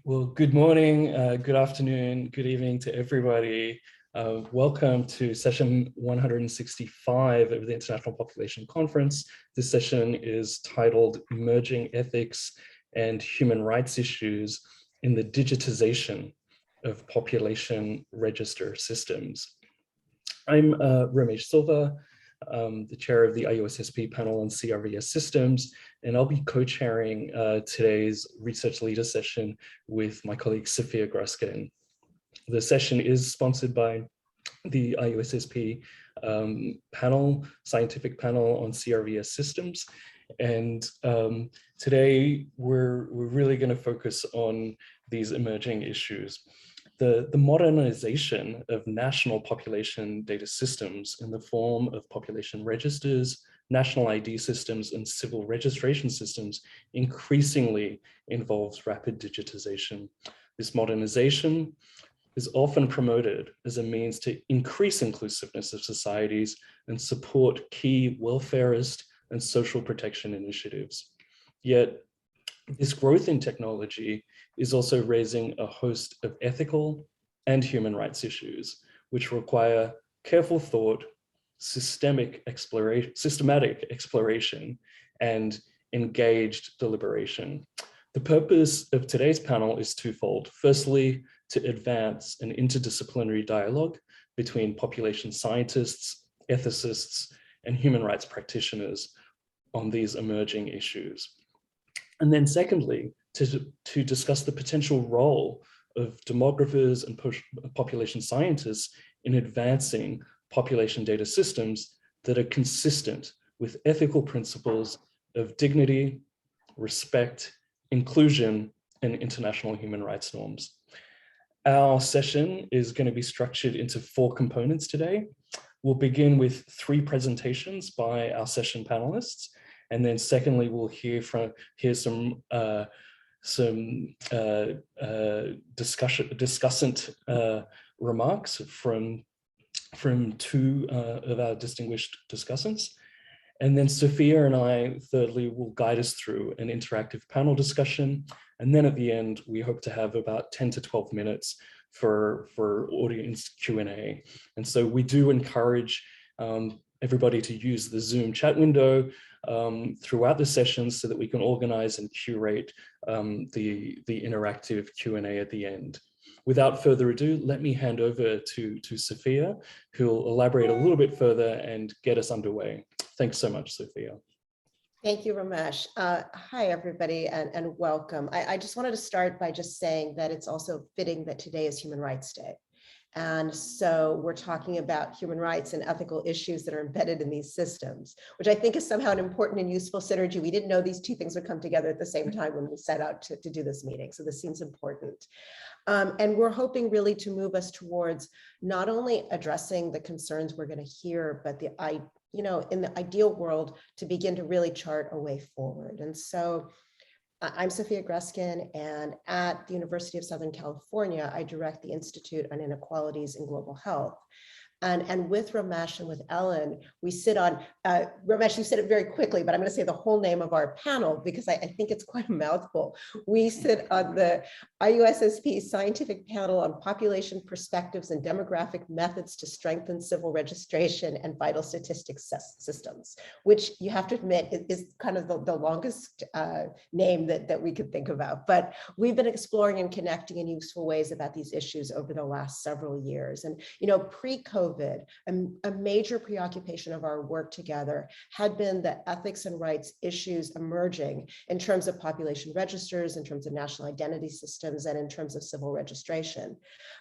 Well, good morning, good afternoon, good evening to everybody. Welcome to session 165 of the International Population Conference. This session is titled Emerging Ethics and Human Rights Issues in the Digitization of Population Register Systems. I'm Romesh, Silva, the chair of the IUSSP panel on CRVS systems, and I'll be co-chairing today's research leader session with my colleague Sofia Gruskin. The session is sponsored by the IUSSP scientific panel on CRVS systems. And today we're really going to focus on these emerging issues. The modernization of national population data systems in the form of population registers, national ID systems, and civil registration systems increasingly involves rapid digitization. This modernization is often promoted as a means to increase inclusiveness of societies and support key welfarist and social protection initiatives. Yet, this growth in technology is also raising a host of ethical and human rights issues, which require careful thought, systematic exploration, and engaged deliberation. The purpose of today's panel is twofold. Firstly, to advance an interdisciplinary dialogue between population scientists, ethicists, and human rights practitioners on these emerging issues. And then secondly, to discuss the potential role of demographers and population scientists in advancing population data systems that are consistent with ethical principles of dignity, respect, inclusion, and international human rights norms. Our session is going to be structured into 4 components today. We'll begin with 3 presentations by our session panelists. And then secondly, we'll hear some discussant remarks from 2 of our distinguished discussants. And then Sofia and I, thirdly, will guide us through an interactive panel discussion. And then at the end, we hope to have about 10 to 12 minutes for audience Q&A. And so we do encourage everybody to use the Zoom chat window throughout the sessions so that we can organize and curate the interactive Q&A at the end. Without further ado, let me hand over to Sofia, who'll elaborate a little bit further and get us underway. Thanks so much, Sofia. Thank you, Romesh. Hi, everybody, and welcome. I just wanted to start by just saying that it's also fitting that today is Human Rights Day. And so we're talking about human rights and ethical issues that are embedded in these systems, which I think is somehow an important and useful synergy. We didn't know these 2 things would come together at the same time when we set out to do this meeting. So this seems important. And we're hoping really to move us towards not only addressing the concerns we're going to hear, but in the ideal world, to begin to really chart a way forward. And so I'm Sofia Gruskin, and at the University of Southern California, I direct the Institute on Inequalities in Global Health. And with Romesh and with Ellen, we sit on, Romesh, you said it very quickly, but I'm going to say the whole name of our panel because I think it's quite a mouthful. We sit on the IUSSP Scientific Panel on Population Perspectives and Demographic Methods to Strengthen Civil Registration and Vital Statistics Systems, which you have to admit is kind of the longest name that we could think about. But we've been exploring and connecting in useful ways about these issues over the last several years. And, pre-COVID, a major preoccupation of our work together had been the ethics and rights issues emerging in terms of population registers, in terms of national identity systems, and in terms of civil registration.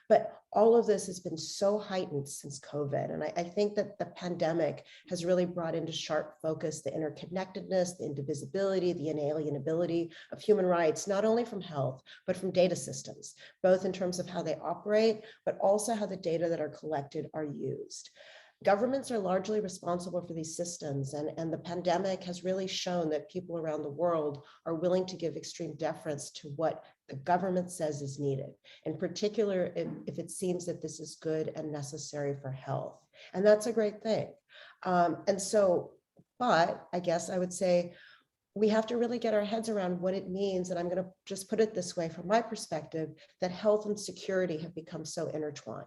But all of this has been so heightened since COVID. And I think that the pandemic has really brought into sharp focus the interconnectedness, the indivisibility, the inalienability of human rights, not only from health, but from data systems, both in terms of how they operate, but also how the data that are collected are used. Governments are largely responsible for these systems, and the pandemic has really shown that people around the world are willing to give extreme deference to what the government says is needed, in particular if it seems that this is good and necessary for health. And that's a great thing. But I guess I would say we have to really get our heads around what it means. And I'm going to just put it this way from my perspective, that health and security have become so intertwined.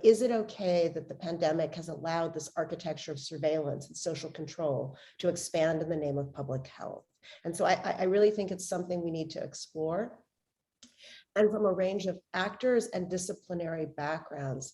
Is it okay that the pandemic has allowed this architecture of surveillance and social control to expand in the name of public health? And so I really think it's something we need to explore. And from a range of actors and disciplinary backgrounds.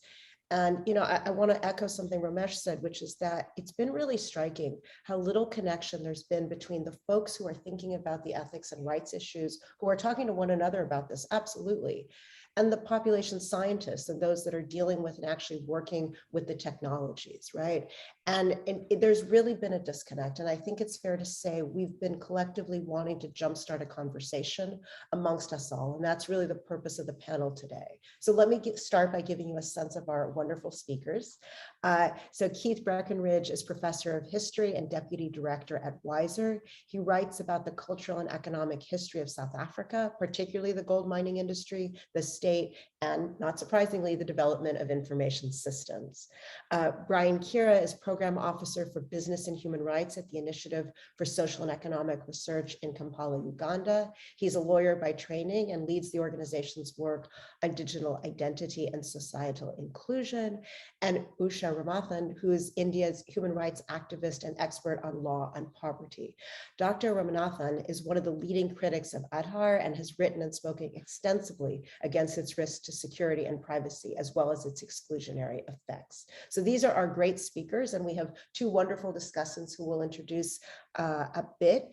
And I want to echo something Romesh said, which is that it's been really striking how little connection there's been between the folks who are thinking about the ethics and rights issues, who are talking to one another about this, absolutely, and the population scientists and those that are dealing with and actually working with the technologies, right? And there's really been a disconnect. And I think it's fair to say we've been collectively wanting to jumpstart a conversation amongst us all. And that's really the purpose of the panel today. So let me start by giving you a sense of our wonderful speakers. So Keith Breckenridge is professor of history and deputy director at Weiser. He writes about the cultural and economic history of South Africa, particularly the gold mining industry, the state, and not surprisingly, the development of information systems. Brian Kiira is program officer for business and human rights at the Initiative for Social and Economic Research in Kampala, Uganda. He's a lawyer by training and leads the organization's work on digital identity and societal inclusion. And Usha Ramanathan, who is India's human rights activist and expert on law and poverty. Dr. Ramanathan is one of the leading critics of Aadhaar and has written and spoken extensively against its risks to security and privacy, as well as its exclusionary effects. So these are our great speakers, and we have two wonderful discussants who will introduce a bit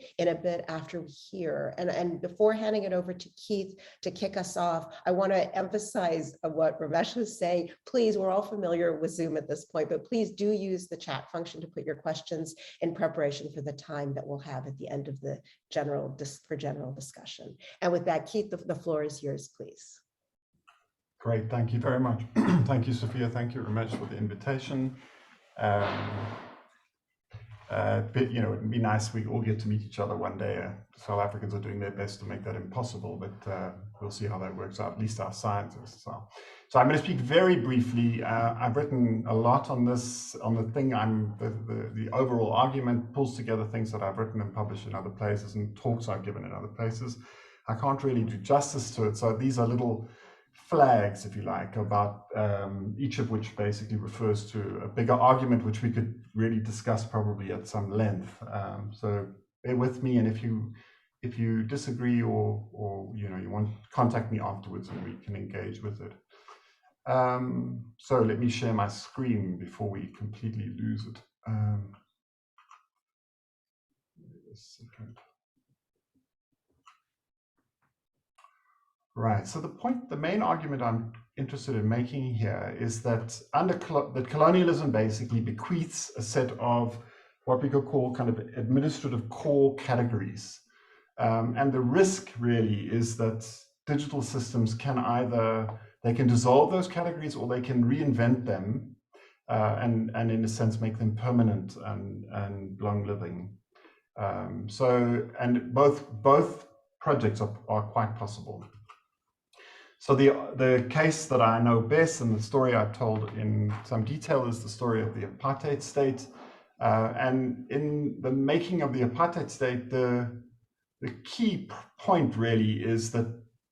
after we hear. And before handing it over to Keith to kick us off, I want to emphasize what Romesh was saying. Please, we're all familiar with Zoom at this point, but please do use the chat function to put your questions in preparation for the time that we'll have at the end of the general discussion. And with that, Keith, the floor is yours, please. Great, thank you very much. Thank you, Sofia. Thank you, Romesh, for the invitation. It'd be nice if we all get to meet each other one day. South Africans are doing their best to make that impossible, but we'll see how that works out, at least our scientists are. So I'm going to speak very briefly. I've written a lot on this, on the thing. The overall argument pulls together things that I've written and published in other places and talks I've given in other places. I can't really do justice to it. So these are little flags, if you like, about each of which basically refers to a bigger argument, which we could really discuss probably at some length. So bear with me, and if you disagree or you want to contact me afterwards, and we can engage with it. So let me share my screen before we completely lose it. Wait a second. Right. So the main argument I'm interested in making here is that that colonialism basically bequeaths a set of what we could call kind of administrative core categories, and the risk really is that digital systems can they can dissolve those categories, or they can reinvent them, and in a sense make them permanent and long living. And both projects are quite possible. So the case that I know best, and the story I've told in some detail, is the story of the apartheid state. And in the making of the apartheid state, the key point really is that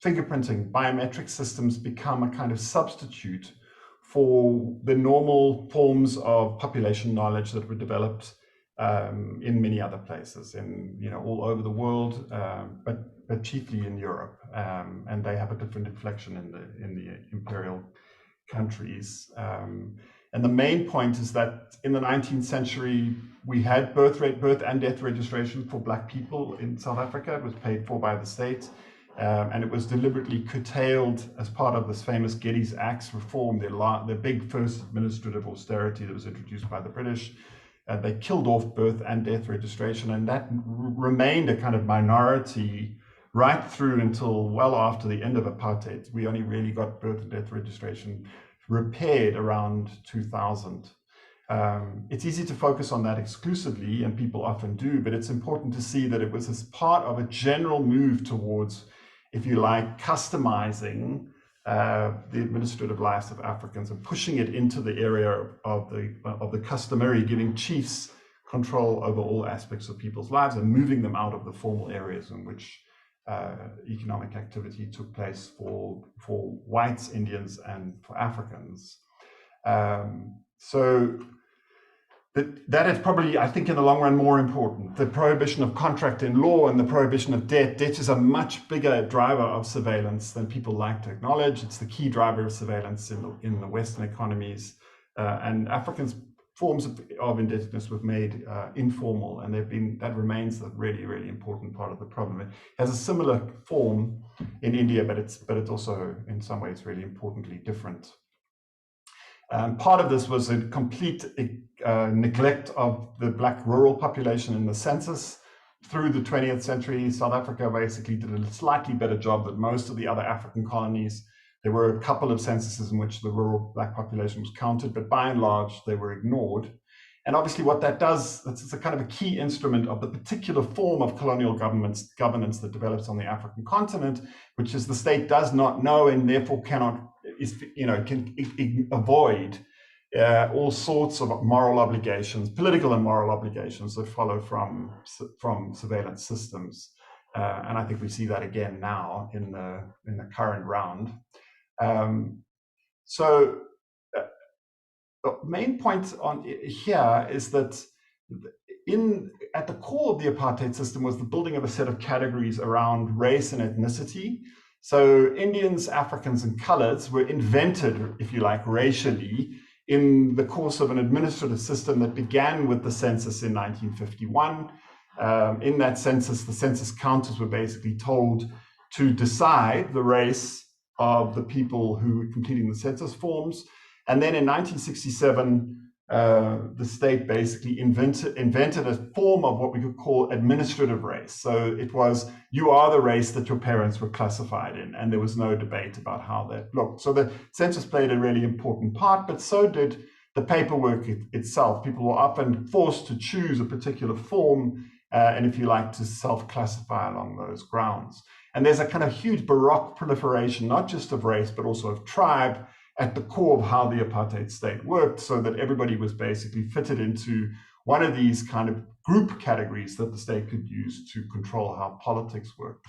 fingerprinting, biometric systems, become a kind of substitute for the normal forms of population knowledge that were developed in many other places, all over the world, but chiefly in Europe, and they have a different inflection in the imperial countries. And the main point is that in the 19th century, we had birth and death registration for Black people in South Africa. It was paid for by the state, and it was deliberately curtailed as part of this famous Geddes Acts reform, the big first administrative austerity that was introduced by the British. They killed off birth and death registration, and that remained a kind of minority right through until well after the end of apartheid. We only really got birth and death registration repaired around 2000. It's easy to focus on that exclusively, and people often do, but it's important to see that it was as part of a general move towards, if you like, customizing the administrative lives of Africans and pushing it into the area of the customary, giving chiefs control over all aspects of people's lives and moving them out of the formal areas in which economic activity took place for whites, Indians, and for Africans. So that is probably, I think, in the long run, more important. The prohibition of contract in law and the prohibition of debt. Debt is a much bigger driver of surveillance than people like to acknowledge. It's the key driver of surveillance in the Western economies. And Africans' forms of indebtedness were made informal, and that remains a really, really important part of the problem. It has a similar form in India, but it's also in some ways really importantly different. Part of this was a complete neglect of the Black rural population in the census. Through the 20th century, South Africa basically did a slightly better job than most of the other African colonies. There were a couple of censuses in which the rural Black population was counted, but by and large, they were ignored. And obviously what that does, it's a kind of a key instrument of the particular form of colonial governance that develops on the African continent, which is the state does not know and therefore can avoid all sorts of moral obligations, political and moral obligations that follow from surveillance systems. And I think we see that again now in the current round. So the main point on here is that at the core of the apartheid system was the building of a set of categories around race and ethnicity. So Indians, Africans, and coloreds were invented, if you like, racially in the course of an administrative system that began with the census in 1951. In that census, the census counters were basically told to decide the race of the people who were completing the census forms. And then in 1967, the state basically invented a form of what we could call administrative race. So it was, you are the race that your parents were classified in, and there was no debate about how that looked. So the census played a really important part, but so did the paperwork itself. People were often forced to choose a particular form, and if you like, to self-classify along those grounds. And there's a kind of huge Baroque proliferation, not just of race, but also of tribe, at the core of how the apartheid state worked, so that everybody was basically fitted into one of these kind of group categories that the state could use to control how politics worked.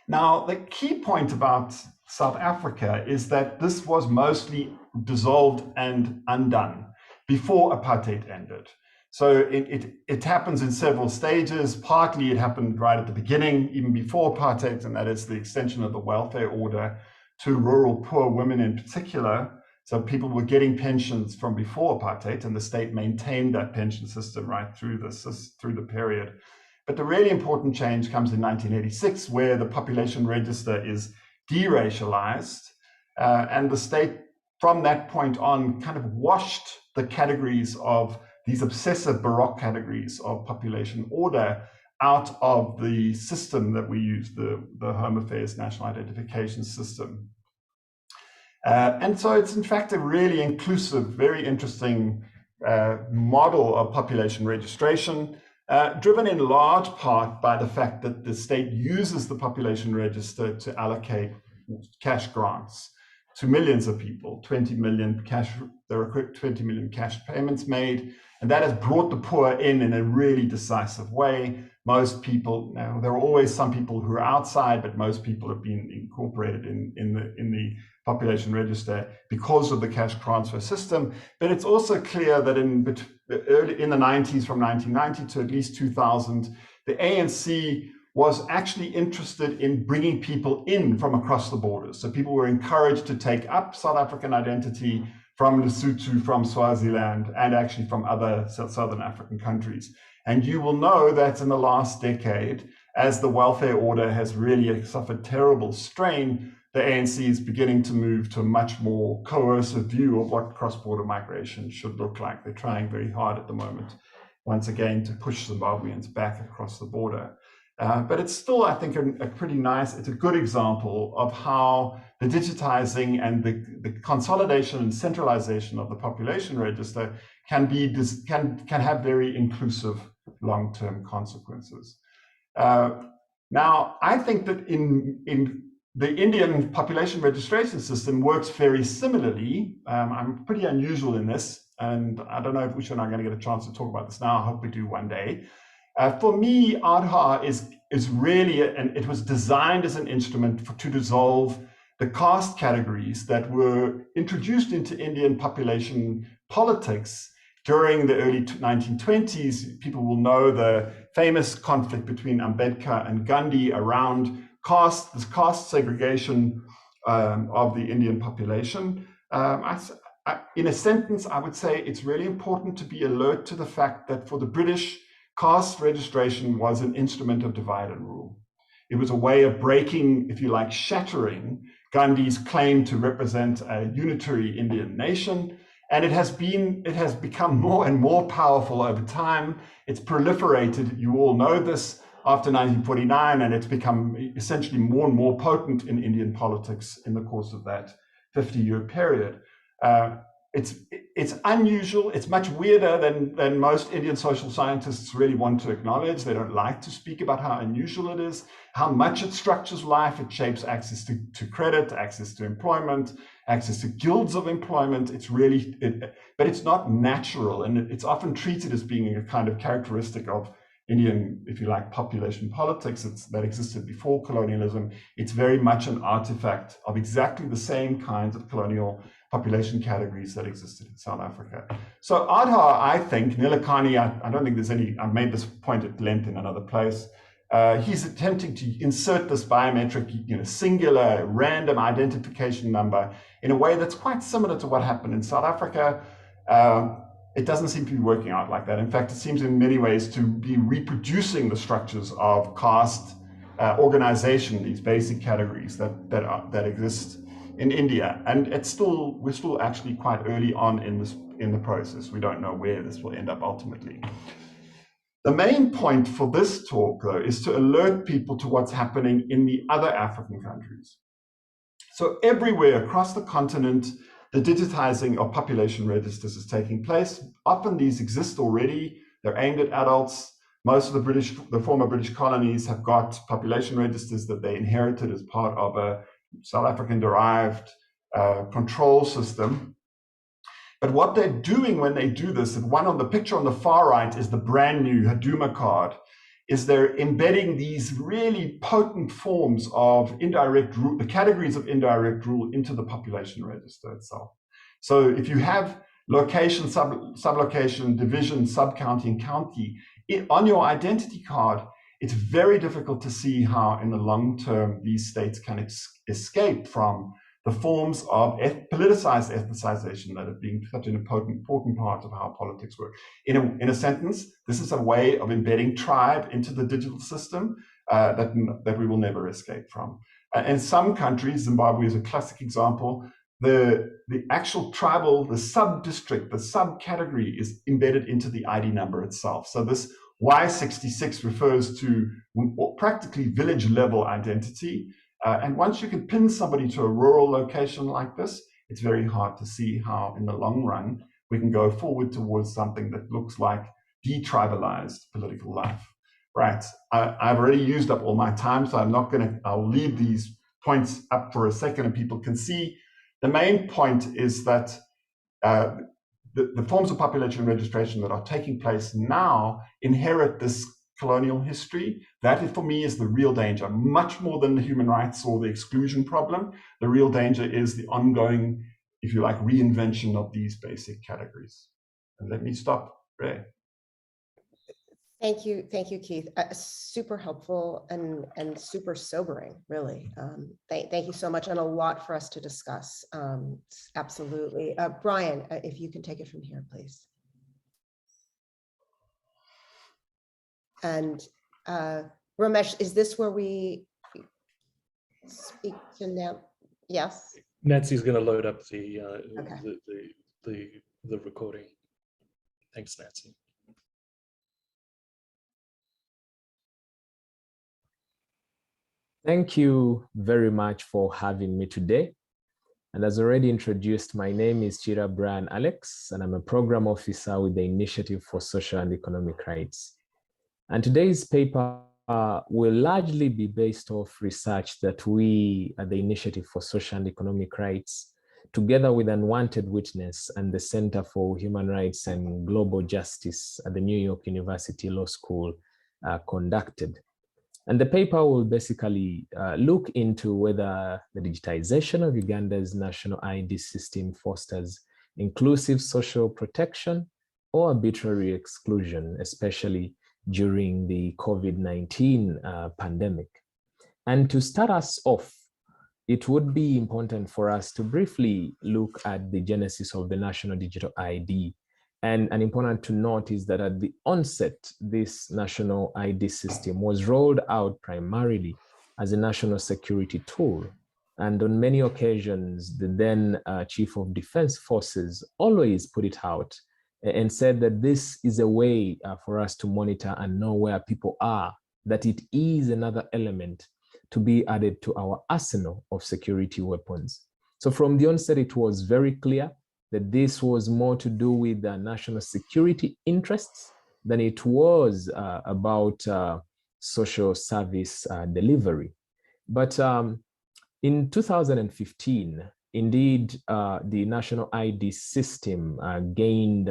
Now, the key point about South Africa is that this was mostly dissolved and undone before apartheid ended. So it happens in several stages. Partly it happened right at the beginning, even before apartheid, and that is the extension of the welfare order to rural poor women in particular. So people were getting pensions from before apartheid, and the state maintained that pension system right through the period. But the really important change comes in 1986, where the population register is deracialized, and the state from that point on kind of washed the categories of these obsessive Baroque categories of population order out of the system that we use, the Home Affairs National Identification System. And so it's in fact a really inclusive, very interesting model of population registration, driven in large part by the fact that the state uses the population register to allocate cash grants to millions of people. 20 million cash, there are 20 million cash payments made, and that has brought the poor in a really decisive way. Most people, now there are always some people who are outside, but most people have been incorporated in the population register because of the cash transfer system. But it's also clear that in the 90s, from 1990 to at least 2000, the ANC was actually interested in bringing people in from across the borders. So people were encouraged to take up South African identity from Lesotho, from Swaziland, and actually from other Southern African countries. And you will know that in the last decade, as the welfare order has really suffered terrible strain, the ANC is beginning to move to a much more coercive view of what cross-border migration should look like. They're trying very hard at the moment, once again, to push Zimbabweans back across the border. But it's still, I think, a pretty nice, it's a good example of how the digitizing and the consolidation and centralization of the population register can have very inclusive long-term consequences. Now, I think that in the Indian population registration system works very similarly. I'm pretty unusual in this. And I don't know if Usha and I are going to get a chance to talk about this now. I hope we do one day. For me, Aadhaar is really, and it was designed as an instrument to dissolve the caste categories that were introduced into Indian population politics during the early 1920s. People will know the famous conflict between Ambedkar and Gandhi around caste, this caste segregation of the Indian population. In a sentence, I would say it's really important to be alert to the fact that for the British, caste registration was an instrument of divide and rule. It was a way of breaking, if you like, shattering Gandhi's claim to represent a unitary Indian nation. And it has become more and more powerful over time. It's proliferated, you all know this, after 1949, and it's become essentially more and more potent in Indian politics in the course of that 50-year period. It's unusual. It's much weirder than most Indian social scientists really want to acknowledge. They don't like to speak about how unusual it is, how much it structures life. It shapes access to credit, access to employment, access to guilds of employment. It's really, but it's not natural, and it's often treated as being a kind of characteristic of Indian, if you like, population politics that existed before colonialism. It's very much an artifact of exactly the same kinds of colonial population categories that existed in South Africa. So Aadhaar, I think, Nilekani, I don't think there's any, I've made this point at length in another place. He's attempting to insert this biometric, singular, random identification number in a way that's quite similar to what happened in South Africa. It doesn't seem to be working out like that. In fact, it seems in many ways to be reproducing the structures of caste organization, these basic categories that exist in India. And we're still actually quite early on in the process. We don't know where this will end up ultimately. The main point for this talk, though, is to alert people to what's happening in the other African countries. So everywhere across the continent, the digitizing of population registers is taking place. Often these exist already. They're aimed at adults. Most of the former British colonies have got population registers that they inherited as part of a South African-derived control system. But what they're doing when they do this, and one on the picture on the far right is the brand new Haduma card, is they're embedding these really potent forms of indirect rule, the categories of indirect rule, into the population register itself. So if you have location, sublocation, division, sub-county, and county on your identity card, it's very difficult to see how in the long term these states can escape from the forms of politicized ethnicization that have been such an important part of how politics work. In a sentence, this is a way of embedding tribe into the digital system that we will never escape from. In some countries, Zimbabwe is a classic example, the actual tribal, the sub-district, the subcategory is embedded into the ID number itself. So this Y66 refers to practically village level identity. And once you can pin somebody to a rural location like this, it's very hard to see how in the long run we can go forward towards something that looks like detribalized political life. Right, I've already used up all my time, so I'll leave these points up for a second and people can see. The main point is that the forms of population registration that are taking place now inherit this colonial history. That, for me, is the real danger, much more than the human rights or the exclusion problem. The real danger is the ongoing, if you like, reinvention of these basic categories. And let me stop there. Thank you, Keith. Super helpful and super sobering, really. Thank you so much, and a lot for us to discuss. Absolutely. Brian, if you can take it from here, please. And Romesh, is this where we speak to now? Yes. Nancy's going to load up the Okay. the recording. Thanks, Nancy. Thank you very much for having me today. And as already introduced, my name is Kiira Brian Alex, and I'm a program officer with the Initiative for Social and Economic Rights. And today's paper will largely be based off research that we at the Initiative for Social and Economic Rights together with Unwanted Witness and the Center for Human Rights and Global Justice at the New York University Law School, conducted. And the paper will basically look into whether the digitization of Uganda's national ID system fosters inclusive social protection or arbitrary exclusion, especially during the COVID-19 pandemic. And to start us off, it would be important for us to briefly look at the genesis of the National Digital ID. And important to note is that at the onset, this national ID system was rolled out primarily as a national security tool. And on many occasions, the then Chief of Defense Forces always put it out and said that this is a way for us to monitor and know where people are, that it is another element to be added to our arsenal of security weapons. So from the onset, it was very clear that this was more to do with national security interests than it was about social service delivery. But in 2015, indeed, the national ID system gained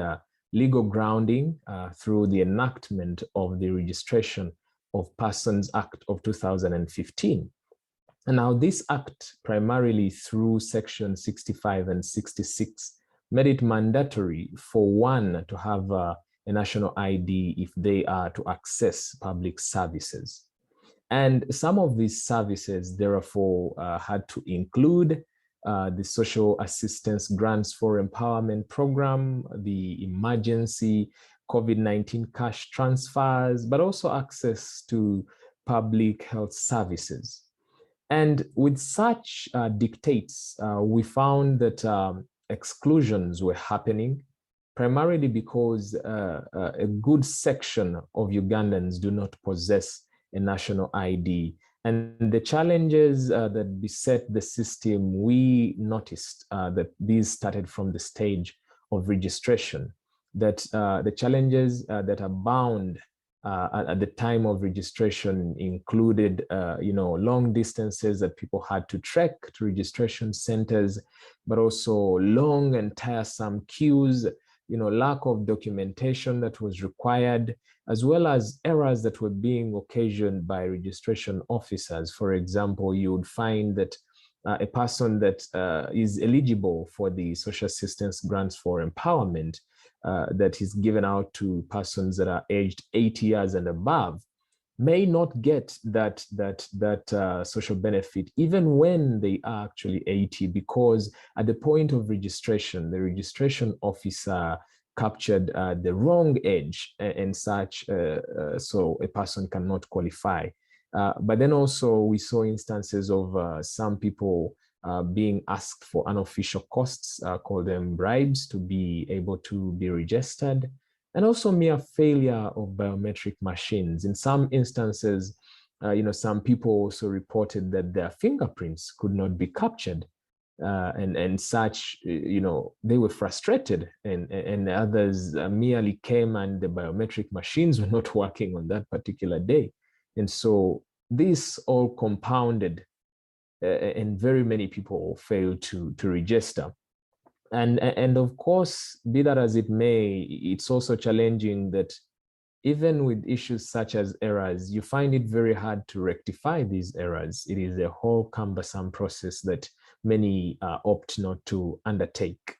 legal grounding through the enactment of the Registration of Persons Act of 2015. And now this act, primarily through section 65 and 66, made it mandatory for one to have a national ID if they are to access public services. And some of these services, therefore, had to include the Social Assistance Grants for Empowerment Program, the emergency COVID-19 cash transfers, but also access to public health services. And with such dictates, we found that exclusions were happening, primarily because a good section of Ugandans do not possess a national ID. And the challenges that beset the system, we noticed that these started from the stage of registration, that the challenges that abound at the time of registration included, long distances that people had to trek to registration centers, but also long and tiresome queues, lack of documentation that was required, as well as errors that were being occasioned by registration officers. For example, you would find that a person that is eligible for the social assistance grants for empowerment that is given out to persons that are aged 80 years and above may not get that social benefit even when they are actually 80, because at the point of registration, the registration officer captured the wrong age and such, so a person cannot qualify. But then also we saw instances of some people being asked for unofficial costs, call them bribes, to be able to be registered, and also mere failure of biometric machines. In some instances, some people also reported that their fingerprints could not be captured, and such, they were frustrated, and others merely came and the biometric machines were not working on that particular day. And so this all compounded, and very many people failed to register. And of course, be that as it may, it's also challenging that even with issues such as errors, you find it very hard to rectify these errors. It is a whole cumbersome process that many opt not to undertake.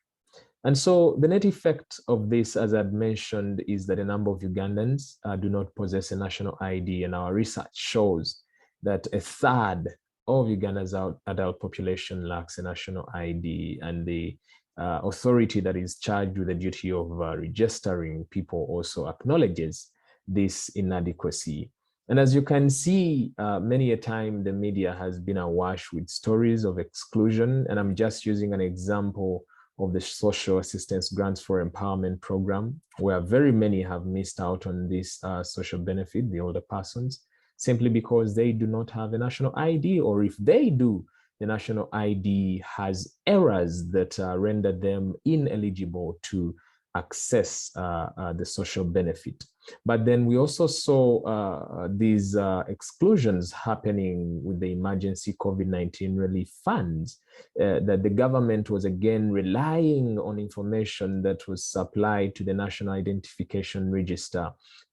And so the net effect of this, as I'd mentioned, is that a number of Ugandans do not possess a national ID, and our research shows that a third of Uganda's adult population lacks a national ID, and the authority that is charged with the duty of registering people also acknowledges this inadequacy. And as you can see, many a time the media has been awash with stories of exclusion, and I'm just using an example of the Social Assistance Grants for Empowerment Program, where very many have missed out on this social benefit, the older persons, simply because they do not have a national ID, or if they do, the national ID has errors that render them ineligible to access the social benefit. But then we also saw these exclusions happening with the emergency COVID-19 relief funds, that the government was again relying on information that was supplied to the National Identification Register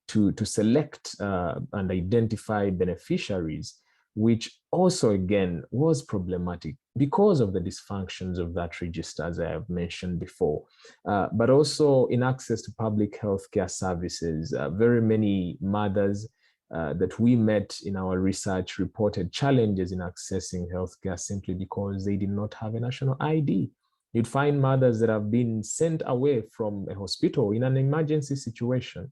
to select and identify beneficiaries, which also again was problematic because of the dysfunctions of that register, as I have mentioned before, but also in access to public healthcare services. Very many mothers that we met in our research reported challenges in accessing healthcare simply because they did not have a national ID. You'd find mothers that have been sent away from a hospital in an emergency situation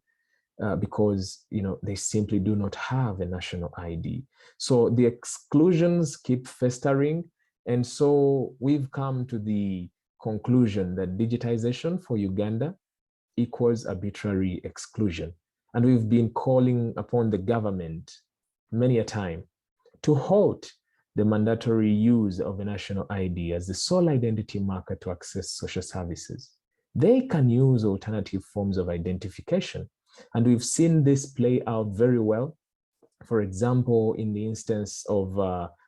because they simply do not have a national ID. So the exclusions keep festering. And so we've come to the conclusion that digitization for Uganda equals arbitrary exclusion. And we've been calling upon the government many a time to halt the mandatory use of a national ID as the sole identity marker to access social services. They can use alternative forms of identification. And we've seen this play out very well. For example, in the instance of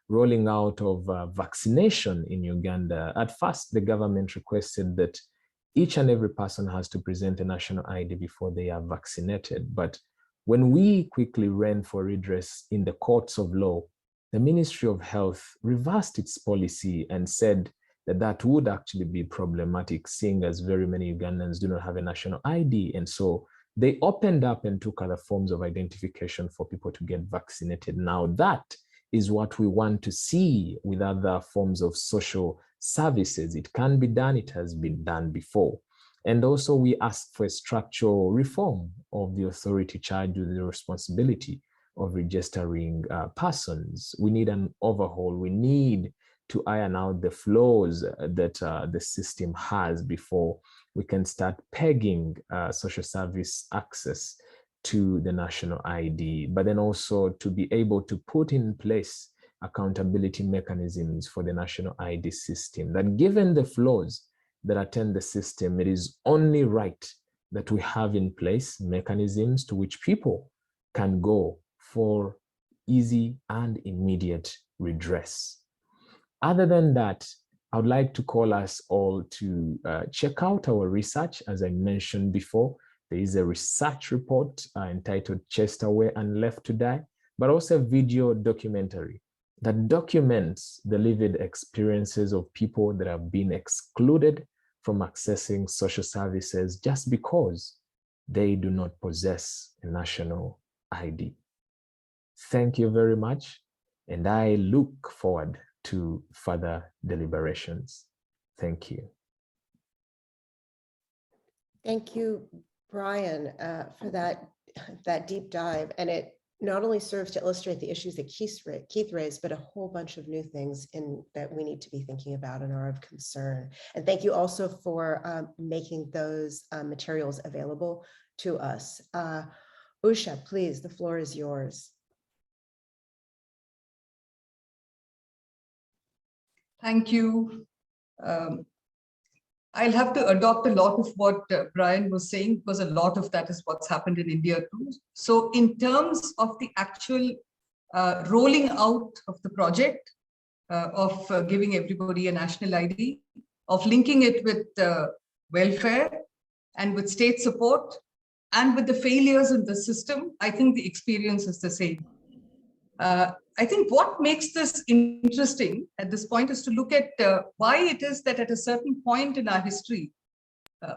rolling out of vaccination in Uganda, at first the government requested that each and every person has to present a national ID before they are vaccinated. But when we quickly ran for redress in the courts of law, the Ministry of Health reversed its policy and said that that would actually be problematic, seeing as very many Ugandans do not have a national ID. And so they opened up and took other forms of identification for people to get vaccinated. Now that is what we want to see with other forms of social services. It can be done, it has been done before. And also we ask for a structural reform of the authority charged with the responsibility of registering persons. We need an overhaul. We need to iron out the flaws that the system has before we can start pegging social service access to the national ID, but then also to be able to put in place accountability mechanisms for the national ID system, that given the flaws that attend the system, it is only right that we have in place mechanisms to which people can go for easy and immediate redress. Other than that, I would like to call us all to check out our research. As I mentioned before, there is a research report entitled Chesterway and Left to Die, but also a video documentary that documents the lived experiences of people that have been excluded from accessing social services just because they do not possess a national ID. Thank you very much, and I look forward to further deliberations. Thank you. Thank you, Brian, for that deep dive. And it not only serves to illustrate the issues that Keith raised, but a whole bunch of new things that we need to be thinking about and are of concern. And thank you also for making those materials available to us. Usha, please, the floor is yours. Thank you. I'll have to adopt a lot of what Brian was saying, because a lot of that is what's happened in India too. So in terms of the actual rolling out of the project, of giving everybody a national ID, of linking it with welfare and with state support and with the failures in the system, I think the experience is the same. I think what makes this interesting at this point is to look at why it is that at a certain point in our history,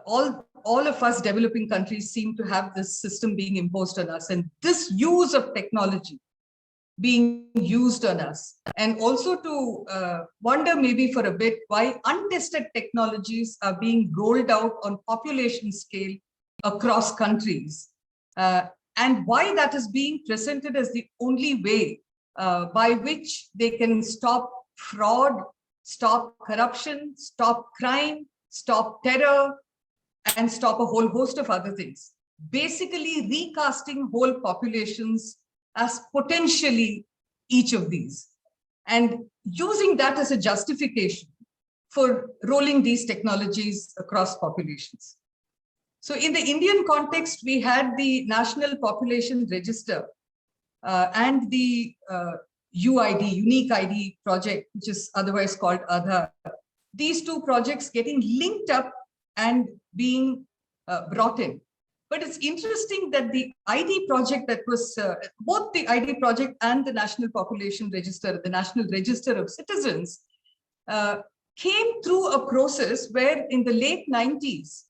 all of us developing countries seem to have this system being imposed on us, and this use of technology being used on us, and also to wonder maybe for a bit why untested technologies are being rolled out on population scale across countries, and why that is being presented as the only way by which they can stop fraud, stop corruption, stop crime, stop terror, and stop a whole host of other things. Basically recasting whole populations as potentially each of these, and using that as a justification for rolling these technologies across populations. So in the Indian context, we had the National Population Register and the UID, Unique ID project, which is otherwise called Aadhaar. These two projects getting linked up and being brought in. But it's interesting that the ID project that was, both the ID project and the National Population Register, the National Register of Citizens, came through a process where in the late 90s,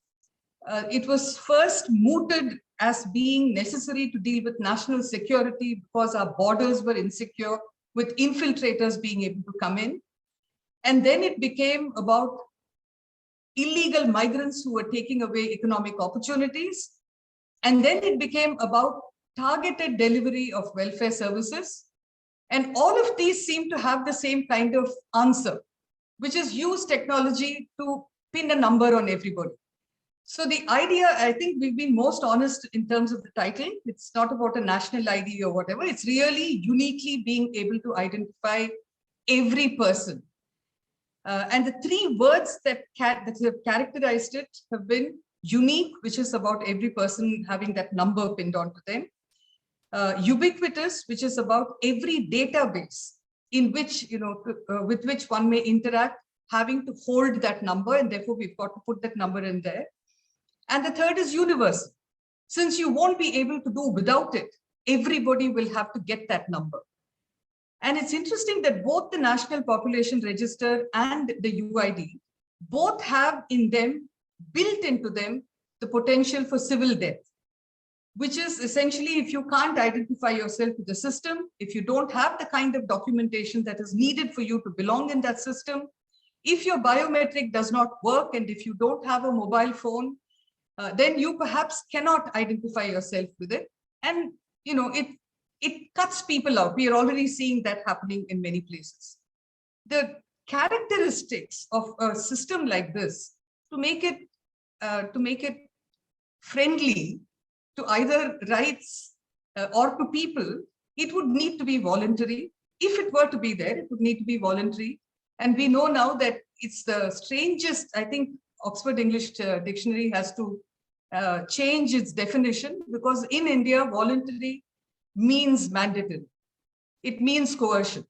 it was first mooted as being necessary to deal with national security because our borders were insecure, with infiltrators being able to come in. And then it became about illegal migrants who were taking away economic opportunities. And then it became about targeted delivery of welfare services. And all of these seem to have the same kind of answer, which is use technology to pin a number on everybody. So the idea, I think we've been most honest in terms of the title. It's not about a national ID or whatever. It's really uniquely being able to identify every person. And the three words that have characterized it have been unique, which is about every person having that number pinned onto them. Ubiquitous, which is about every database in which, with which one may interact, having to hold that number, and therefore we've got to put that number in there. And the third is universal. Since you won't be able to do without it, everybody will have to get that number. And it's interesting that both the National Population Register and the UID both have in them, built into them, the potential for civil death, which is essentially if you can't identify yourself with the system, if you don't have the kind of documentation that is needed for you to belong in that system, if your biometric does not work, and if you don't have a mobile phone, then you perhaps cannot identify yourself with it. And, it cuts people out. We are already seeing that happening in many places. The characteristics of a system like this, to make it friendly to either rights or to people, it would need to be voluntary. If it were to be there, it would need to be voluntary. And we know now that it's the strangest, I think Oxford English Dictionary has to change its definition, because in India, voluntary means mandatory. It means coercion.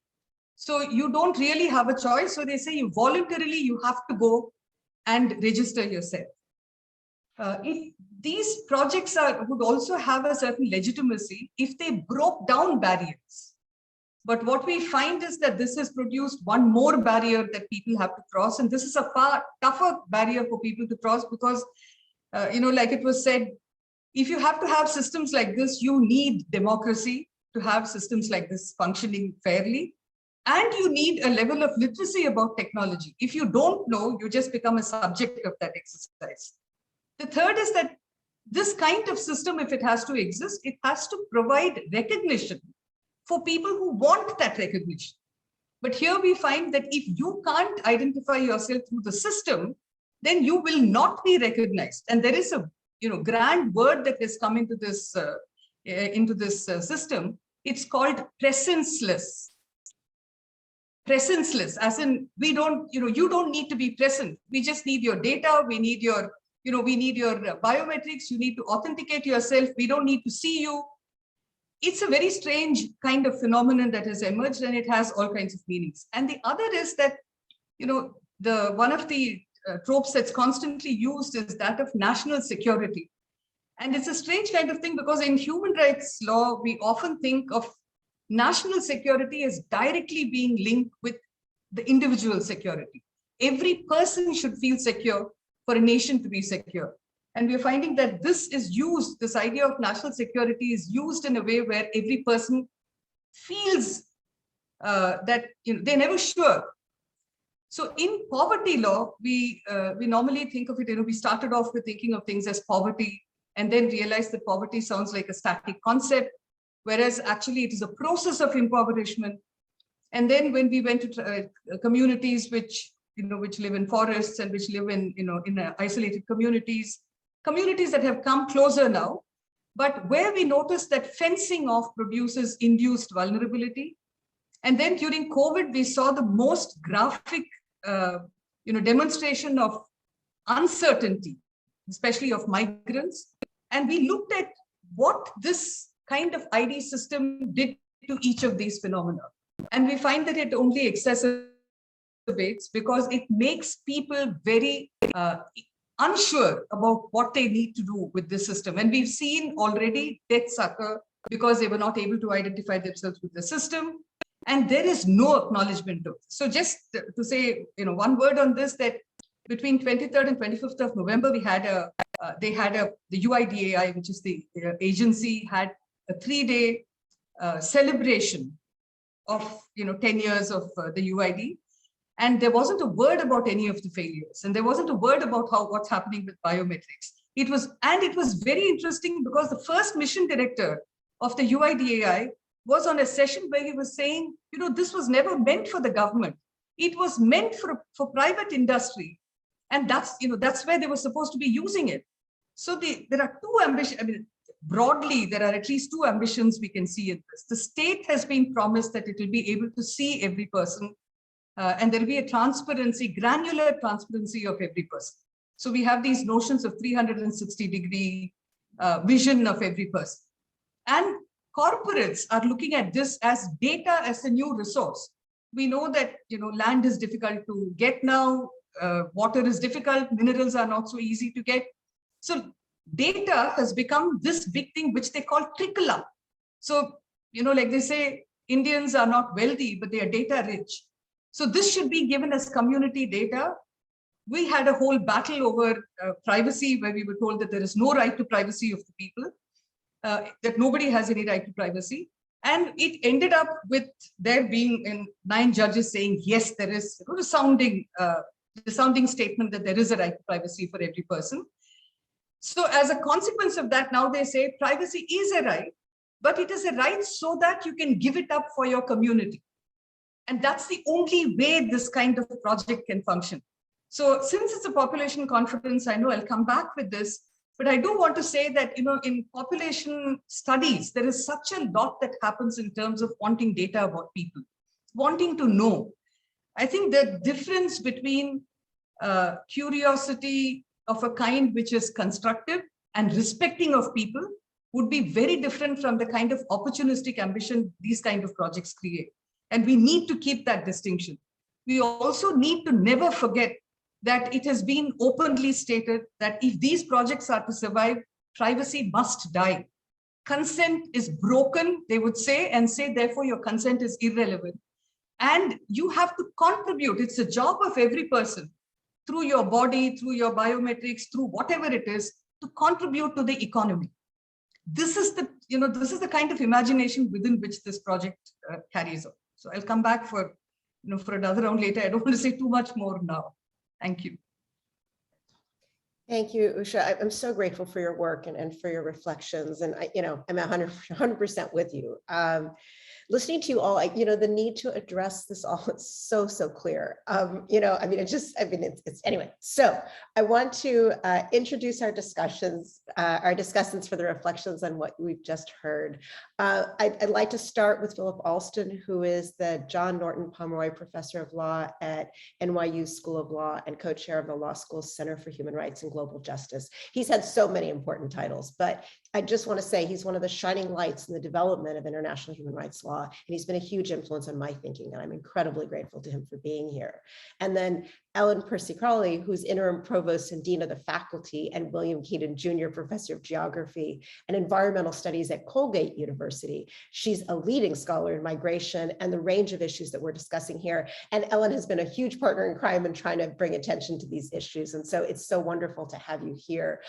So you don't really have a choice. So they say you voluntarily, you have to go and register yourself. If these projects would also have a certain legitimacy if they broke down barriers. But what we find is that this has produced one more barrier that people have to cross. And this is a far tougher barrier for people to cross because, like it was said, if you have to have systems like this, you need democracy to have systems like this functioning fairly. And you need a level of literacy about technology. If you don't know, you just become a subject of that exercise. The third is that this kind of system, if it has to exist, it has to provide recognition for people who want that recognition. But here we find that if you can't identify yourself through the system, then you will not be recognized. And there is a grand word that has come into this system. It's called presenceless. Presenceless, as in we don't, you don't need to be present. We just need your data. We need your, we need your biometrics. You need to authenticate yourself. We don't need to see you. It's a very strange kind of phenomenon that has emerged, and it has all kinds of meanings. And the other is that, one of the tropes that's constantly used is that of national security. And it's a strange kind of thing because in human rights law, we often think of national security as directly being linked with the individual security. Every person should feel secure for a nation to be secure. And we're finding that this is used, this idea of national security is used in a way where every person feels that they're never sure. So in poverty law, we normally think of it, we started off with thinking of things as poverty and then realized that poverty sounds like a static concept, whereas actually it is a process of impoverishment. And then when we went to communities which live in forests and which live in isolated communities that have come closer now, but where we noticed that fencing off produces induced vulnerability. And then during COVID, we saw the most graphic demonstration of uncertainty especially of migrants. And we looked at what this kind of ID system did to each of these phenomena. And we find that it only exacerbates because it makes people very unsure about what they need to do with this system. And we've seen already deaths occur because they were not able to identify themselves with the system. And there is no acknowledgement of this. So just to say, one word on this, that between 23rd and 25th of November, we had the UIDAI, which is the agency, had a 3-day celebration of 10 years of the UID. And there wasn't a word about any of the failures. And there wasn't a word about what's happening with biometrics. It was very interesting because the first mission director of the UIDAI was on a session where he was saying, this was never meant for the government. It was meant for private industry. And that's where they were supposed to be using it. So there are two ambitions. Broadly, there are at least two ambitions we can see in this. The state has been promised that it will be able to see every person, and there will be a granular transparency of every person. So we have these notions of 360-degree vision of every person. And corporates are looking at this as data as a new resource. We know that land is difficult to get now, water is difficult, minerals are not so easy to get. So data has become this big thing which they call trickle up. So, like they say, Indians are not wealthy, but they are data rich. So this should be given as community data. We had a whole battle over privacy, where we were told that there is no right to privacy of the people, that nobody has any right to privacy. And it ended up with there being 9 judges saying, yes, there is the sounding statement that there is a right to privacy for every person. So as a consequence of that, now they say privacy is a right, but it is a right so that you can give it up for your community. And that's the only way this kind of project can function. So since it's a population conference, I know I'll come back with this, but I do want to say that, in population studies, there is such a lot that happens in terms of wanting data about people, wanting to know. I think the difference between curiosity of a kind which is constructive and respecting of people would be very different from the kind of opportunistic ambition these kind of projects create. And we need to keep that distinction. We also need to never forget that it has been openly stated that if these projects are to survive, privacy must die. Consent is broken, they would say, and say, therefore, your consent is irrelevant. And you have to contribute. It's a job of every person, through your body, through your biometrics, through whatever it is, to contribute to the economy. This is the kind of imagination within which this project carries on. So I'll come back for another round later. I don't want to say too much more now. Thank you. Thank you, Usha. I'm so grateful for your work and for your reflections. And I'm 100% with you. Listening to you all, the need to address this all is so clear. Anyway. So I want to introduce our discussants for the reflections on what we've just heard. I'd like to start with Philip Alston, who is the John Norton Pomeroy Professor of Law at NYU School of Law and co-chair of the Law School's Center for Human Rights and Global Justice. He's had so many important titles, but I just want to say he's one of the shining lights in the development of international human rights law, and he's been a huge influence on my thinking, and I'm incredibly grateful to him for being here. And then Ellen Percy Kraly, who's interim provost and dean of the faculty, and William Keaton Jr. Professor of Geography and Environmental Studies at Colgate University. She's a leading scholar in migration and the range of issues that we're discussing here. And Ellen has been a huge partner in crime in trying to bring attention to these issues. And so it's so wonderful to have you here.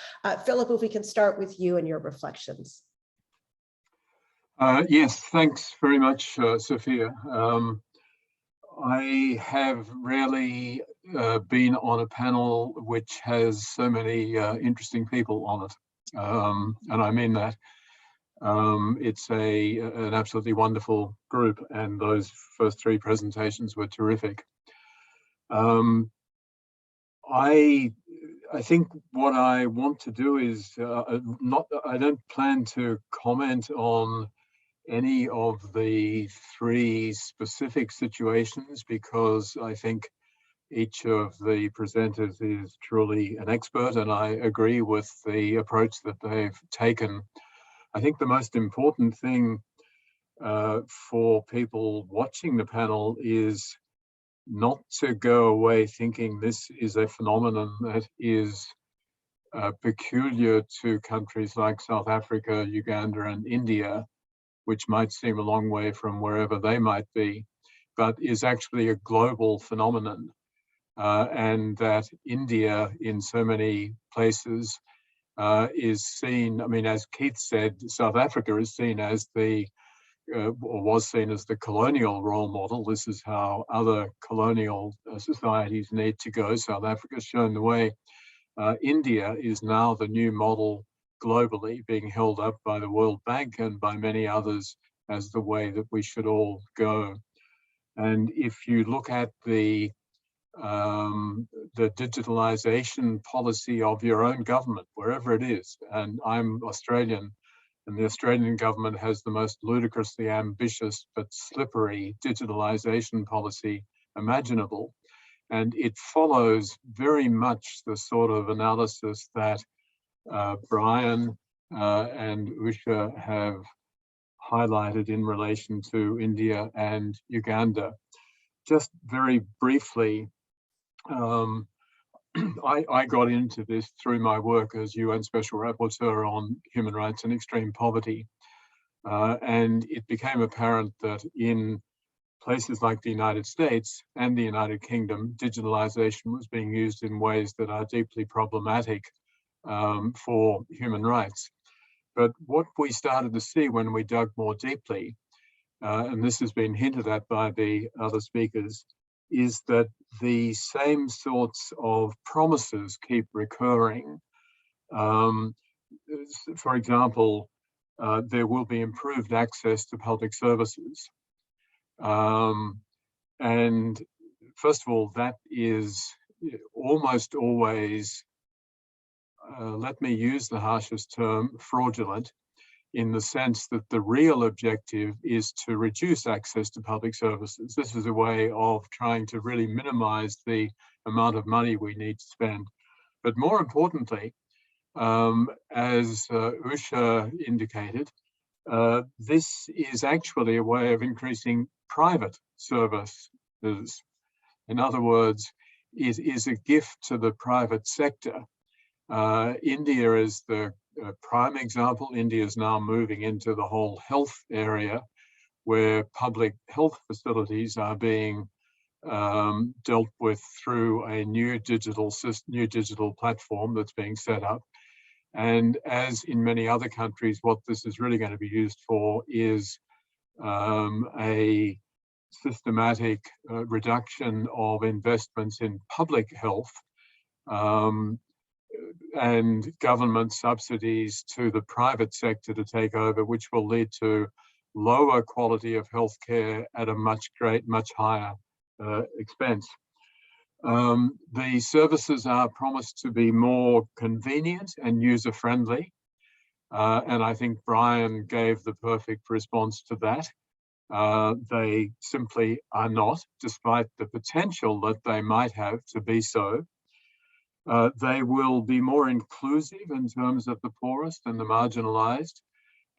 Philip, if we can start with you and your reflections. Yes, thanks very much, Sofia. I have rarely been on a panel which has so many interesting people on it, and I mean that. It's an absolutely wonderful group, and those first 3 presentations were terrific. I think what I want to do is I don't plan to comment on any of the 3 specific situations, because I think each of the presenters is truly an expert, and I agree with the approach that they've taken. I think the most important thing for people watching the panel is not to go away thinking this is a phenomenon that is peculiar to countries like South Africa, Uganda, and India, which might seem a long way from wherever they might be, but is actually a global phenomenon. And that India, in so many places, is seen, I mean, as Keith said, South Africa is seen as the, or was seen as the colonial role model. This is how other colonial societies need to go. South Africa's shown the way. India is now the new model globally, being held up by the World Bank and by many others as the way that we should all go. And if you look at the digitalization policy of your own government, wherever it is, and I'm Australian, and the Australian government has the most ludicrously ambitious but slippery digitalization policy imaginable. And it follows very much the sort of analysis that Brian and Usha have highlighted in relation to India and Uganda. Just very briefly, I got into this through my work as UN Special Rapporteur on human rights and extreme poverty. And it became apparent that in places like the United States and the United Kingdom, digitalization was being used in ways that are deeply problematic for human rights. But what we started to see when we dug more deeply, and this has been hinted at by the other speakers, is that the same sorts of promises keep recurring. For example, there will be improved access to public services. And first of all, that is almost always, let me use the harshest term, fraudulent, in the sense that the real objective is to reduce access to public services. This is a way of trying to really minimize the amount of money we need to spend. But more importantly, as Usha indicated, this is actually a way of increasing private services. In other words, it is a gift to the private sector. India is the prime example. India is now moving into the whole health area, where public health facilities are being dealt with through a new digital platform that's being set up. And as in many other countries, what this is really going to be used for is a systematic reduction of investments in public health and government subsidies to the private sector to take over, which will lead to lower quality of healthcare at a much higher expense. The services are promised to be more convenient and user-friendly, and I think Brian gave the perfect response to that. They simply are not, despite the potential that they might have to be so. They will be more inclusive in terms of the poorest and the marginalized.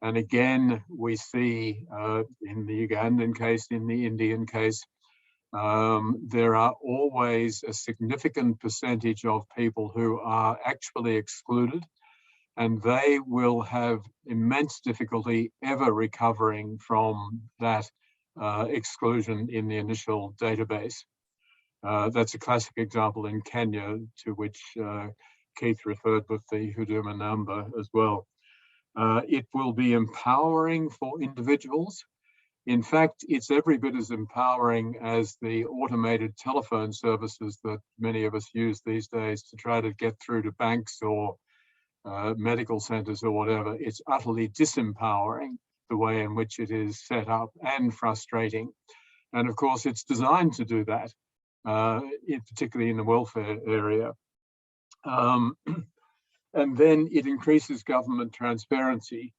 And again, we see in the Ugandan case, in the Indian case, there are always a significant percentage of people who are actually excluded, and they will have immense difficulty ever recovering from that exclusion in the initial database. That's a classic example in Kenya, to which Keith referred with the Huduma number as well. It will be empowering for individuals. In fact, it's every bit as empowering as the automated telephone services that many of us use these days to try to get through to banks or medical centers or whatever. It's utterly disempowering, the way in which it is set up, and frustrating. And of course, it's designed to do that, particularly in the welfare area. And then it increases government transparency.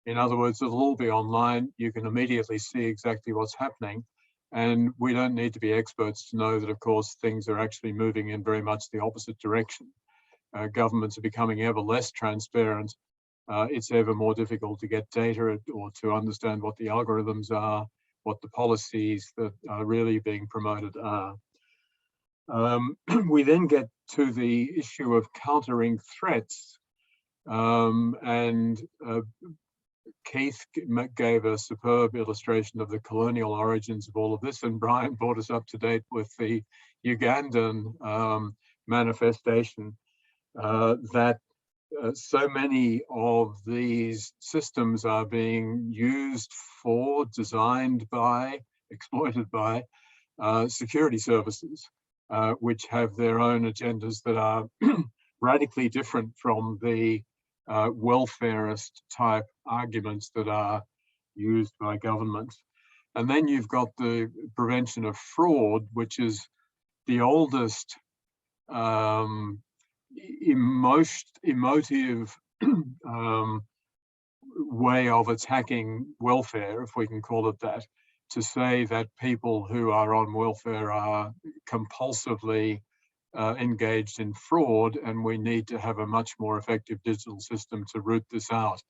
In other words, it'll all be online. You can immediately see exactly what's happening. And we don't need to be experts to know that, of course, things are actually moving in very much the opposite direction. Governments are becoming ever less transparent. It's ever more difficult to get data or to understand what the algorithms are, what the policies that are really being promoted are. We then get to the issue of countering threats. Keith gave a superb illustration of the colonial origins of all of this, and Brian brought us up to date with the Ugandan manifestation that so many of these systems are being used for, designed by, exploited by security services, which have their own agendas that are radically different from the welfarist type arguments that are used by governments. And then you've got the prevention of fraud, which is the oldest emotive way of attacking welfare, if we can call it that, to say that people who are on welfare are compulsively engaged in fraud, and we need to have a much more effective digital system to root this out.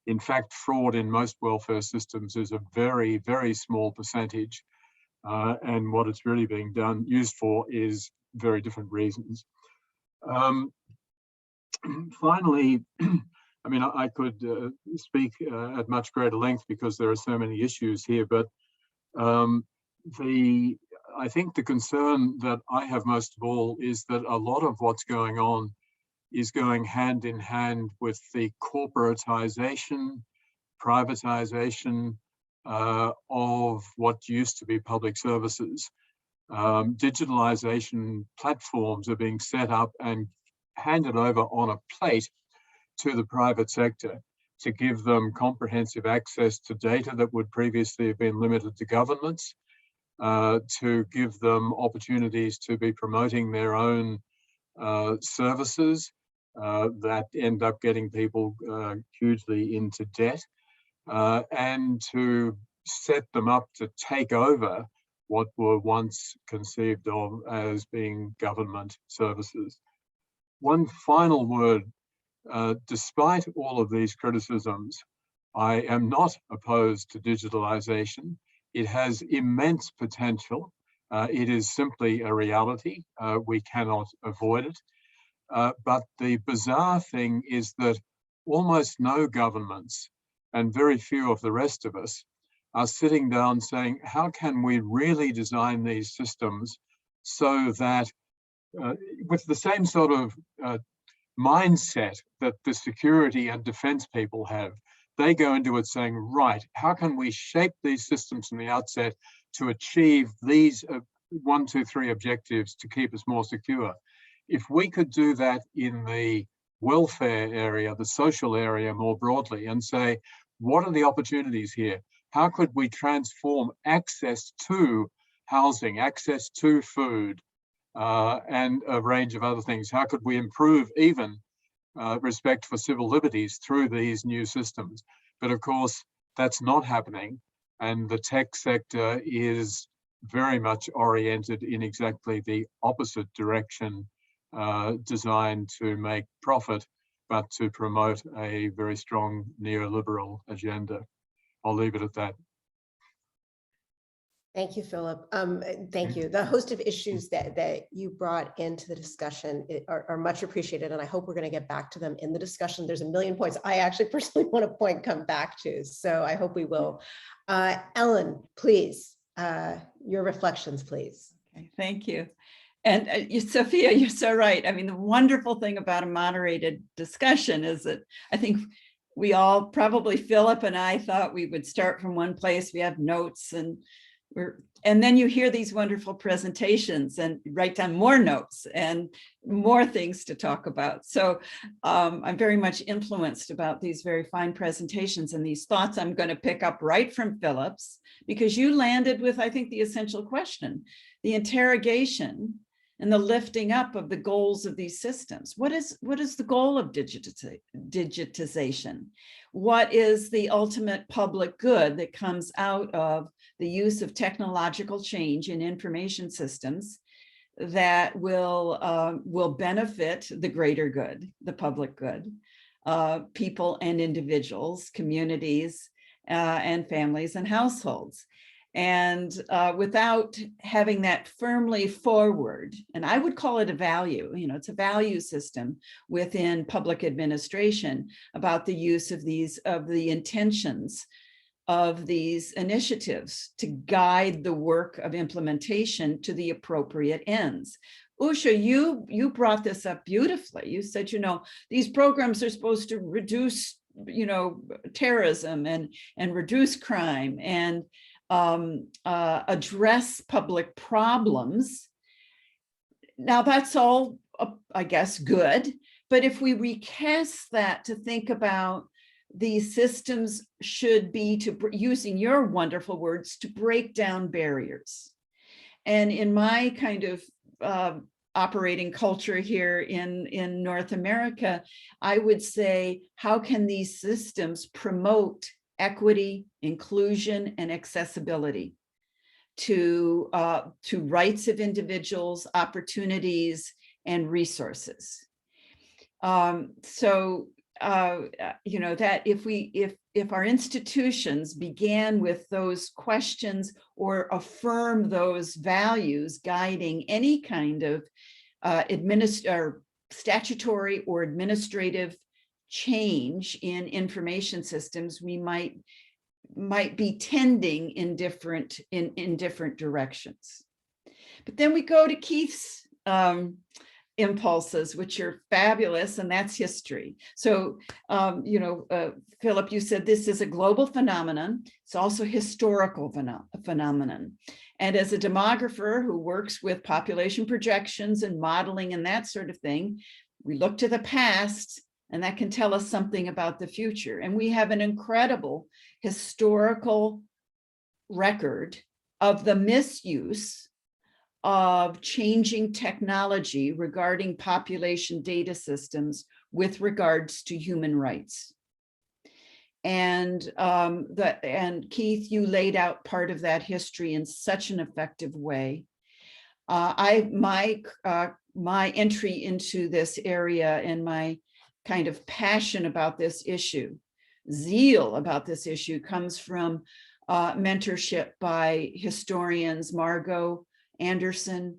In fact, fraud in most welfare systems is a very, very small percentage, and what it's really being used for is very different reasons. Finally, I mean, I could speak at much greater length because there are so many issues here, but I think the concern that I have most of all is that a lot of what's going on is going hand in hand with the corporatization, privatization of what used to be public services. Digitalization platforms are being set up and handed over on a plate to the private sector to give them comprehensive access to data that would previously have been limited to governments, to give them opportunities to be promoting their own services that end up getting people hugely into debt, and to set them up to take over what were once conceived of as being government services. One final word, despite all of these criticisms, I am not opposed to digitalization. It has immense potential. It is simply a reality. We cannot avoid it. But the bizarre thing is that almost no governments and very few of the rest of us are sitting down saying, how can we really design these systems so that with the same sort of mindset that the security and defense people have, they go into it saying, right, how can we shape these systems from the outset to achieve these 1, 2, 3 objectives to keep us more secure? If we could do that in the welfare area, the social area more broadly, and say, what are the opportunities here? How could we transform access to housing, access to food, and a range of other things? How could we improve even respect for civil liberties through these new systems? But of course, that's not happening. And the tech sector is very much oriented in exactly the opposite direction, designed to make profit, but to promote a very strong neoliberal agenda. I'll leave it at that. Thank you, Philip. Thank you. The host of issues that you brought into the discussion are much appreciated, and I hope we're going to get back to them in the discussion. There's a million points I actually personally want to come back to, so I hope we will. Ellen, please, your reflections, please. Okay, thank you. And Sofia, you're so right. I mean, the wonderful thing about a moderated discussion is that I think we all, probably Philip and I, thought we would start from one place. We have notes, and then you hear these wonderful presentations and write down more notes and more things to talk about. So I'm very much influenced about these very fine presentations, and these thoughts I'm going to pick up right from Philip's, because you landed with, I think, the essential question. The interrogation and the lifting up of the goals of these systems. What is the goal of digitization? What is the ultimate public good that comes out of the use of technological change in information systems that will benefit the greater good, the public good, people and individuals, communities, and families and households? And without having that firmly forward, and I would call it a value, it's a value system within public administration about the use of the intentions of these initiatives to guide the work of implementation to the appropriate ends. Usha, you brought this up beautifully. You said, these programs are supposed to reduce, terrorism and reduce crime and address public problems. Now that's all, I guess, good. But if we recast that to think about these systems should be, using your wonderful words, to break down barriers. And in my kind of operating culture here in North America, I would say, how can these systems promote equity, inclusion, and accessibility to rights of individuals, opportunities, and resources? That if our institutions began with those questions or affirm those values guiding any kind of statutory or administrative change in information systems, we might be tending in different directions. But then we go to Keith's impulses, which are fabulous, and that's history. So, Philip, you said this is a global phenomenon. It's also a historical phenomenon. And as a demographer who works with population projections and modeling and that sort of thing, we look to the past, and that can tell us something about the future. And we have an incredible historical record of the misuse of changing technology regarding population data systems with regards to human rights. And Keith, you laid out part of that history in such an effective way. My entry into this area and my kind of passion about this issue, zeal about this issue, comes from mentorship by historians Margot Anderson,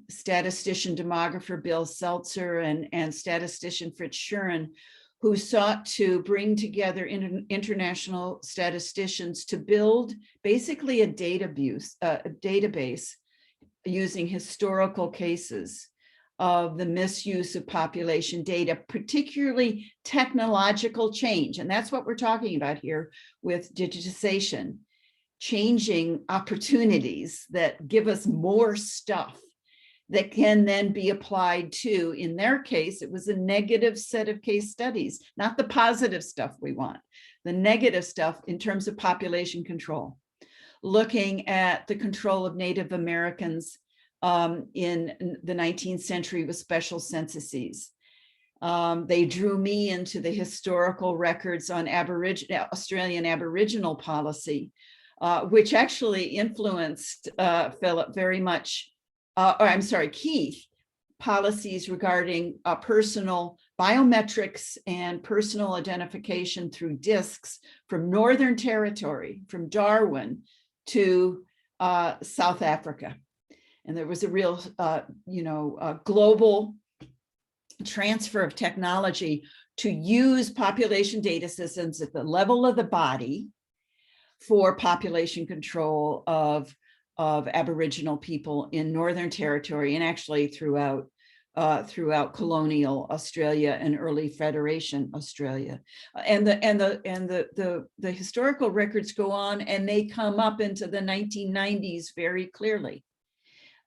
statistician demographer Bill Seltzer, and statistician Fritz Schuren, who sought to bring together international statisticians to build basically a database using historical cases of the misuse of population data, particularly technological change. And that's what we're talking about here with digitization, changing opportunities that give us more stuff that can then be applied to, in their case, it was a negative set of case studies, not the positive stuff we want, the negative stuff in terms of population control, looking at the control of Native Americans in the 19th century with special censuses. They drew me into the historical records on Australian Aboriginal policy, which actually influenced Philip very much, Keith, policies regarding personal biometrics and personal identification through discs from Northern Territory, from Darwin to South Africa. And there was a real, global transfer of technology to use population data systems at the level of the body for population control of Aboriginal people in Northern Territory, and actually throughout colonial Australia and early Federation Australia. And the historical records go on, and they come up into the 1990s very clearly.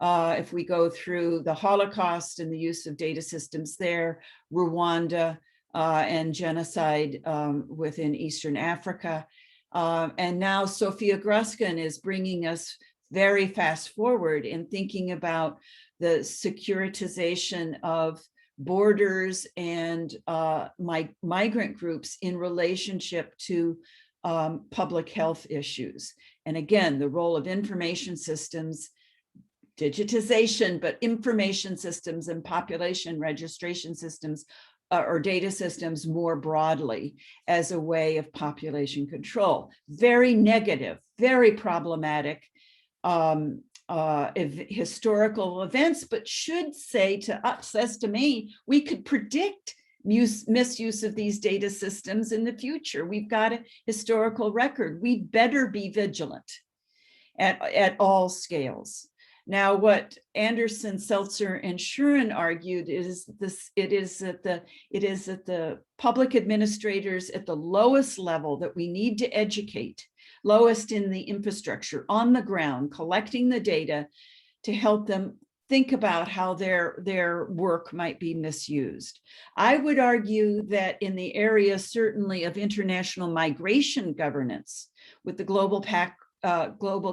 If we go through the Holocaust and the use of data systems there, Rwanda and genocide within Eastern Africa. And now Sofia Gruskin is bringing us very fast forward in thinking about the securitization of borders and migrant groups in relationship to public health issues. And again, the role of information systems, digitization, but information systems and population registration systems or data systems more broadly as a way of population control. Very negative, very problematic historical events, but should say to us, says to me, we could predict misuse of these data systems in the future. We've got a historical record. We better be vigilant at all scales. Now, what Anderson, Seltzer, and Shuren argued is this: it is that the public administrators at the lowest level that we need to educate, lowest in the infrastructure, on the ground, collecting the data to help them think about how their work might be misused. I would argue that in the area certainly of international migration governance, with the Global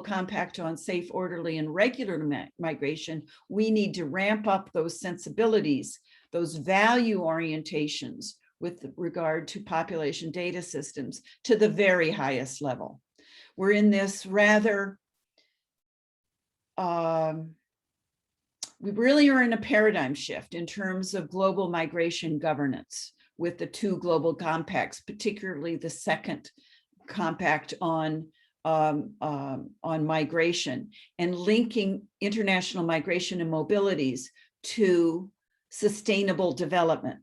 Compact on Safe, Orderly, and Regular Migration, we need to ramp up those sensibilities, those value orientations with regard to population data systems to the very highest level. We're in this rather, we really are in a paradigm shift in terms of global migration governance with the two global compacts, particularly the second compact on migration, and linking international migration and mobilities to sustainable development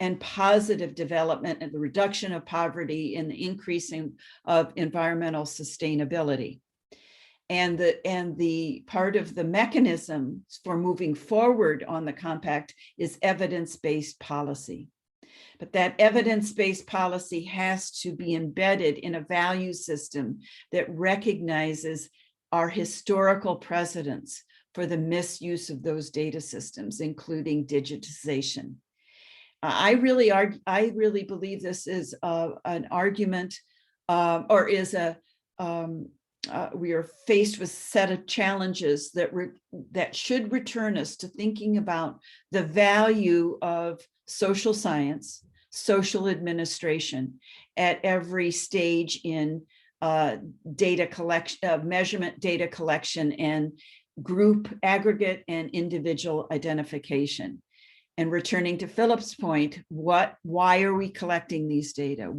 and positive development and the reduction of poverty and the increasing of environmental sustainability. And the part of the mechanism for moving forward on the compact is evidence-based policy. But that evidence-based policy has to be embedded in a value system that recognizes our historical precedents for the misuse of those data systems, including digitization. I really believe this is an argument, or is a we are faced with a set of challenges that should return us to thinking about the value of social science, social administration at every stage in data collection, measurement, data collection, and group, aggregate, and individual identification. And returning to Philip's point, why are we collecting these data?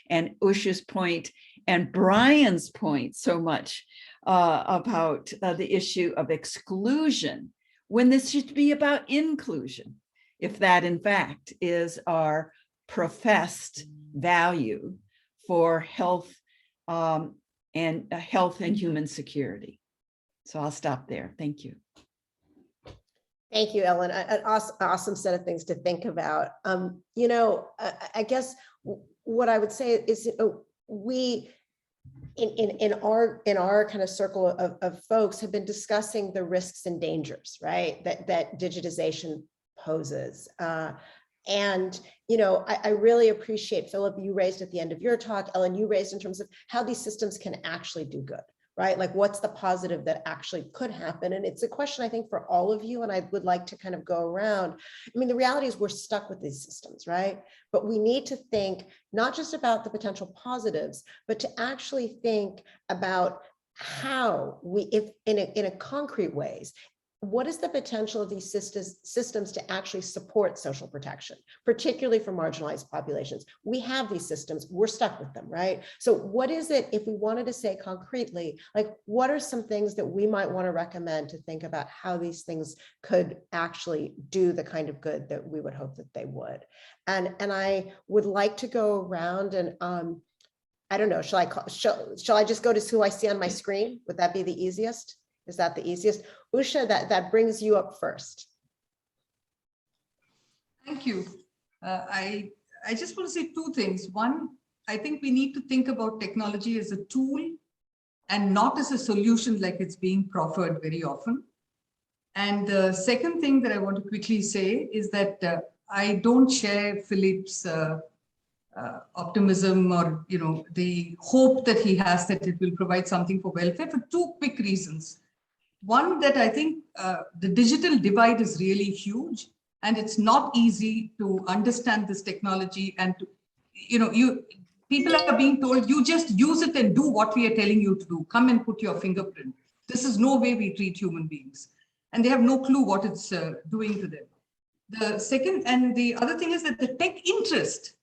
And Usha's point and Brian's point so much about the issue of exclusion, when this should be about inclusion, if that in fact is our professed value for health and human security. So I'll stop there. Thank you. Thank you, Ellen. An awesome set of things to think about. You know, I guess what I would say is we, in our kind of circle of folks, have been discussing the risks and dangers, right, that digitization poses. And, you know, I really appreciate, Philip, you raised at the end of your talk, Ellen, you raised in terms of how these systems can actually do good. Right? Like, what's the positive that actually could happen? And it's a question, I think, for all of you, and I would like to kind of go around. I mean, the reality is we're stuck with these systems, right? But we need to think not just about the potential positives, but to actually think about how we, if in a concrete ways, what is the potential of these systems to actually support social protection, particularly for marginalized populations? We have these systems, we're stuck with them, right? So what is it, if we wanted to say concretely, like, what are some things that we might want to recommend to think about how these things could actually do the kind of good that we would hope that they would? And I would like to go around and I don't know, shall I just go to who I see on my screen? Would that be the easiest? Is that the easiest? Usha, that brings you up first. Thank you. I just want to say two things. One, I think we need to think about technology as a tool and not as a solution like it's being proffered very often. And the second thing that I want to quickly say is that I don't share Philip's optimism or, you know, the hope that he has that it will provide something for welfare, for two quick reasons. One that I think the digital divide is really huge, and it's not easy to understand this technology. And to, people are being told, you just use it and do what we are telling you to do. Come and put your fingerprint. This is no way we treat human beings. And they have no clue what it's doing to them. The second, and the other thing is that the tech interest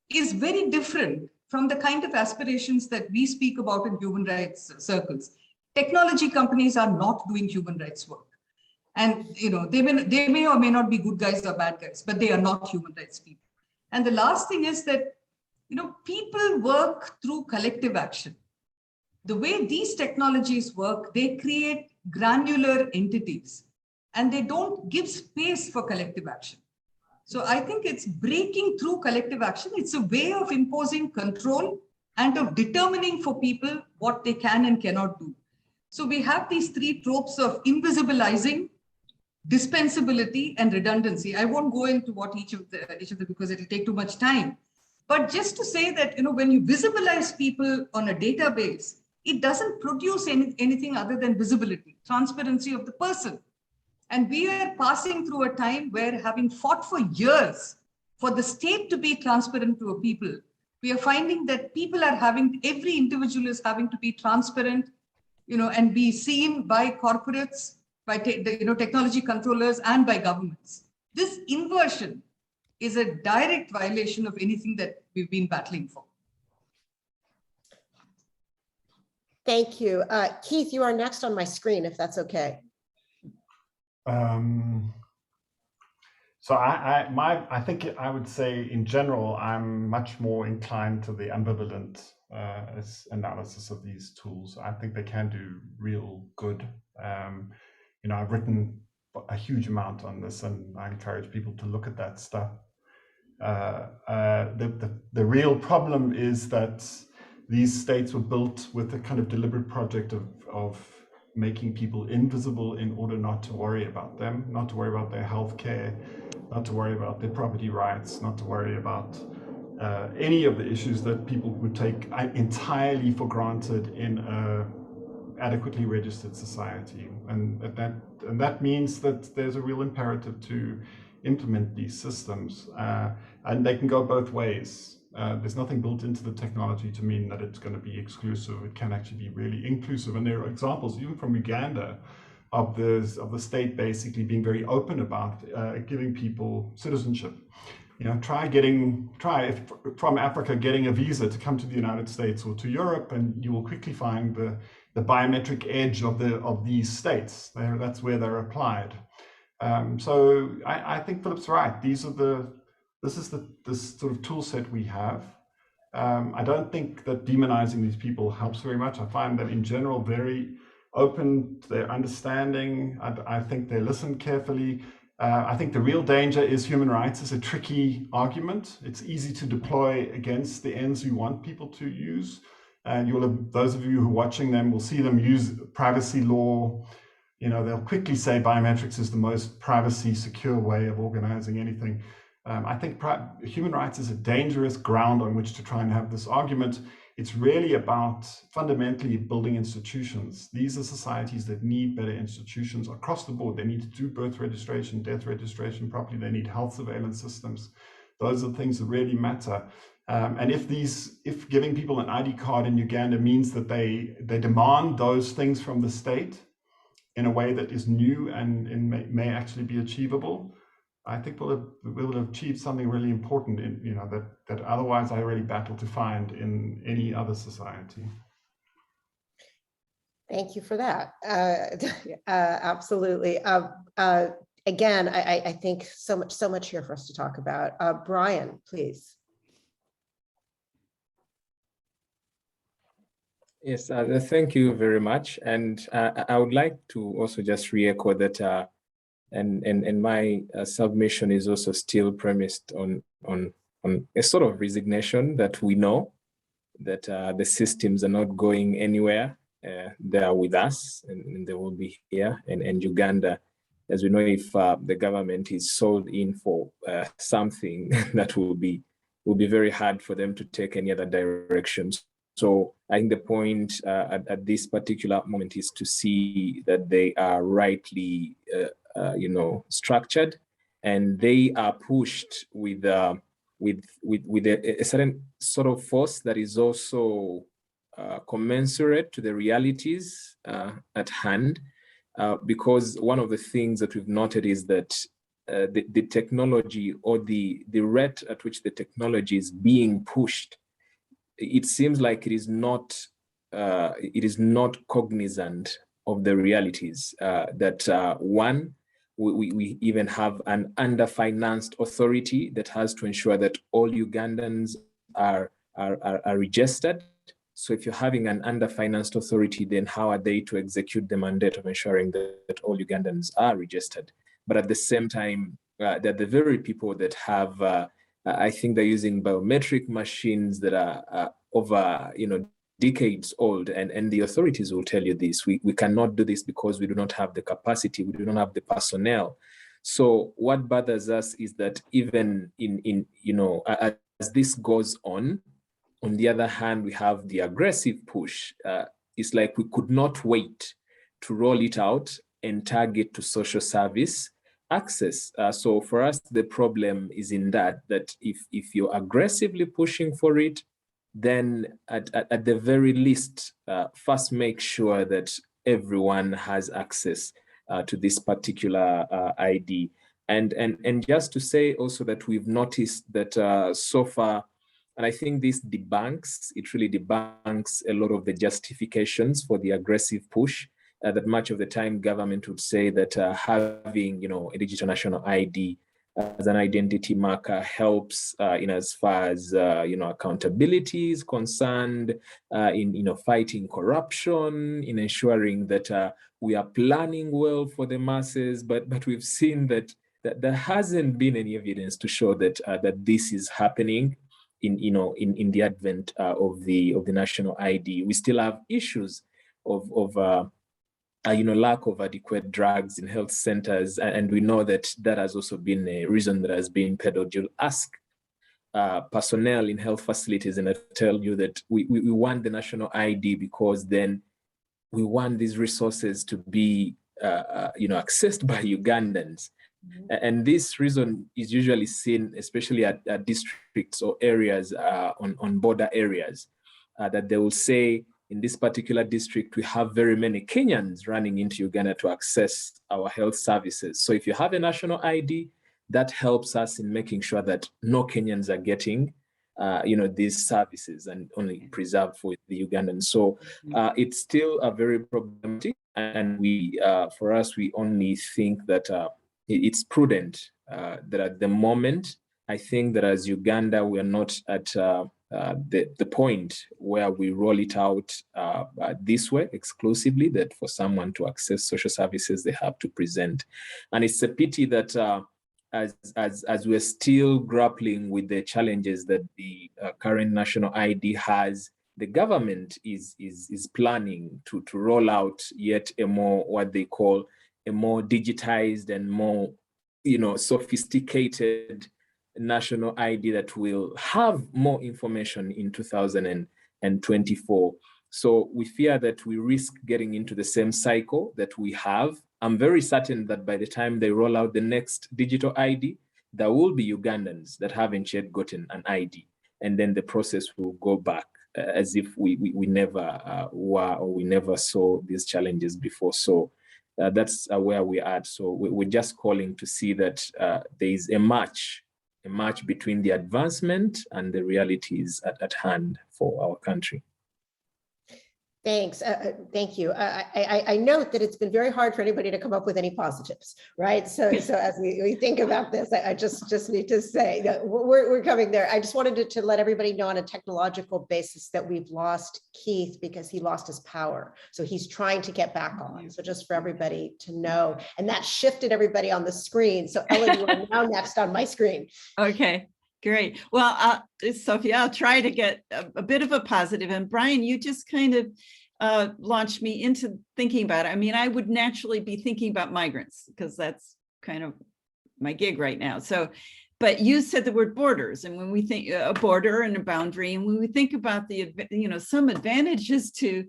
is very different from the kind of aspirations that we speak about in human rights circles. Technology companies are not doing human rights work. And they may or may not be good guys or bad guys, but they are not human rights people. And the last thing is that people work through collective action. The way these technologies work, they create granular entities, and they don't give space for collective action. So I think it's breaking through collective action. It's a way of imposing control and of determining for people what they can and cannot do. So we have these three tropes of invisibilizing, dispensability, and redundancy. I won't go into what each of them, because it'll take too much time. But just to say that, when you visibilize people on a database, it doesn't produce anything other than visibility, transparency of the person. And we are passing through a time where, having fought for years for the state to be transparent to a people, we are finding that every individual is having to be transparent, and be seen by corporates, by technology controllers, and by governments. This inversion is a direct violation of anything that we've been battling for. Thank you. Keith, you are next on my screen, if that's okay. So I think I would say in general, I'm much more inclined to the ambivalent analysis of these tools. I think they can do real good. I've written a huge amount on this, and I encourage people to look at that stuff. The real problem is that these states were built with a kind of deliberate project of making people invisible in order not to worry about them, not to worry about their healthcare, not to worry about their property rights, not to worry about any of the issues that people would take entirely for granted in a adequately registered society. And that means that there's a real imperative to implement these systems, and they can go both ways. There's nothing built into the technology to mean that it's going to be exclusive. It can actually be really inclusive. And there are examples, even from Uganda, of the state basically being very open about giving people citizenship. Try if from Africa getting a visa to come to the United States or to Europe, and you will quickly find the biometric edge of these states. That's where they're applied. So I think Philip's right. This is the sort of tool set we have. I don't think that demonizing these people helps very much. I find that in general very open to their understanding. I think they listen carefully. I think the real danger is human rights is a tricky argument. It's easy to deploy against the ends you want people to use. And those of you who are watching them will see them use privacy law. They'll quickly say biometrics is the most privacy secure way of organizing anything. I think human rights is a dangerous ground on which to try and have this argument. It's really about fundamentally building institutions. These are societies that need better institutions across the board. They need to do birth registration, death registration properly. They need health surveillance systems. Those are the things that really matter. And if giving people an ID card in Uganda means that they demand those things from the state in a way that is new and may actually be achievable, I think we'll have achieved something really important that otherwise I really battle to find in any other society. Thank you for that. Absolutely. Again, I think so much here for us to talk about. Brian, please. Yes, thank you very much. And I would like to also just re-echo that and my submission is also still premised on a sort of resignation that we know that the systems are not going anywhere. They are with us, and they will be here. And Uganda, as we know, if the government is sold in for something, that will be very hard for them to take any other directions. So I think the point at this particular moment is to see that they are rightly, structured, and they are pushed with a certain sort of force that is also commensurate to the realities at hand. Because one of the things that we've noted is that the technology, or the rate at which the technology is being pushed, it seems like it is not cognizant of the realities that one, we even have an underfinanced authority that has to ensure that all Ugandans are registered. So if you're having an underfinanced authority, then how are they to execute the mandate of ensuring that all Ugandans are registered? But at the same time, they're the very people that have, I think they're using biometric machines that are over, decades old, and the authorities will tell you this. We cannot do this because we do not have the capacity, we do not have the personnel. So what bothers us is that even as this goes on the other hand, we have the aggressive push. It's like we could not wait to roll it out and target to social service access. So for us, the problem is in that if you're aggressively pushing for it, then at the very least, first make sure that everyone has access to this particular ID. And just to say also that we've noticed that so far, and I think this really debunks a lot of the justifications for the aggressive push, that much of the time government would say that having, a digital national ID as an identity marker helps in as far as, accountability is concerned, in, fighting corruption, in ensuring that we are planning well for the masses. But we've seen that there hasn't been any evidence to show that this is happening. In the advent of the national ID, we still have issues of lack of adequate drugs in health centers, and we know that has also been a reason that has been peddled. You'll ask personnel in health facilities, and I tell you that we want the national ID because then we want these resources to be accessed by Ugandans. And this reason is usually seen, especially at districts or areas on border areas, that they will say, in this particular district, we have very many Kenyans running into Uganda to access our health services. So if you have a national ID, that helps us in making sure that no Kenyans are getting these services and only preserved for the Ugandans. So it's still a very problematic, and we, for us, we only think that it's prudent that at the moment, I think that as Uganda, we are not at the point where we roll it out this way exclusively, that for someone to access social services, they have to present. And it's a pity that as we're still grappling with the challenges that the current national ID has, the government is planning to roll out yet a more, what they call, a more digitized and more, sophisticated national ID that will have more information in 2024. So we fear that we risk getting into the same cycle that we have. I'm very certain that by the time they roll out the next digital ID, there will be Ugandans that haven't yet gotten an ID. And then the process will go back as if we never were, or we never saw these challenges before. So that's where we're at. So we're just calling to see that there is a match between the advancement and the realities at hand for our country. Thanks. Thank you. I note that it's been very hard for anybody to come up with any positives, right? So as we think about this, I just need to say that we're coming there. I just wanted to let everybody know on a technological basis that we've lost Keith because he lost his power. So he's trying to get back on. So just for everybody to know, and that shifted everybody on the screen. So Ellen, you are now next on my screen. Okay. Great. Well, Sofia, I'll try to get a bit of a positive. And Brian, you just kind of launched me into thinking about it. I mean, I would naturally be thinking about migrants because that's kind of my gig right now. So But you said the word borders, and when we think a border and a boundary, and when we think about the, some advantages to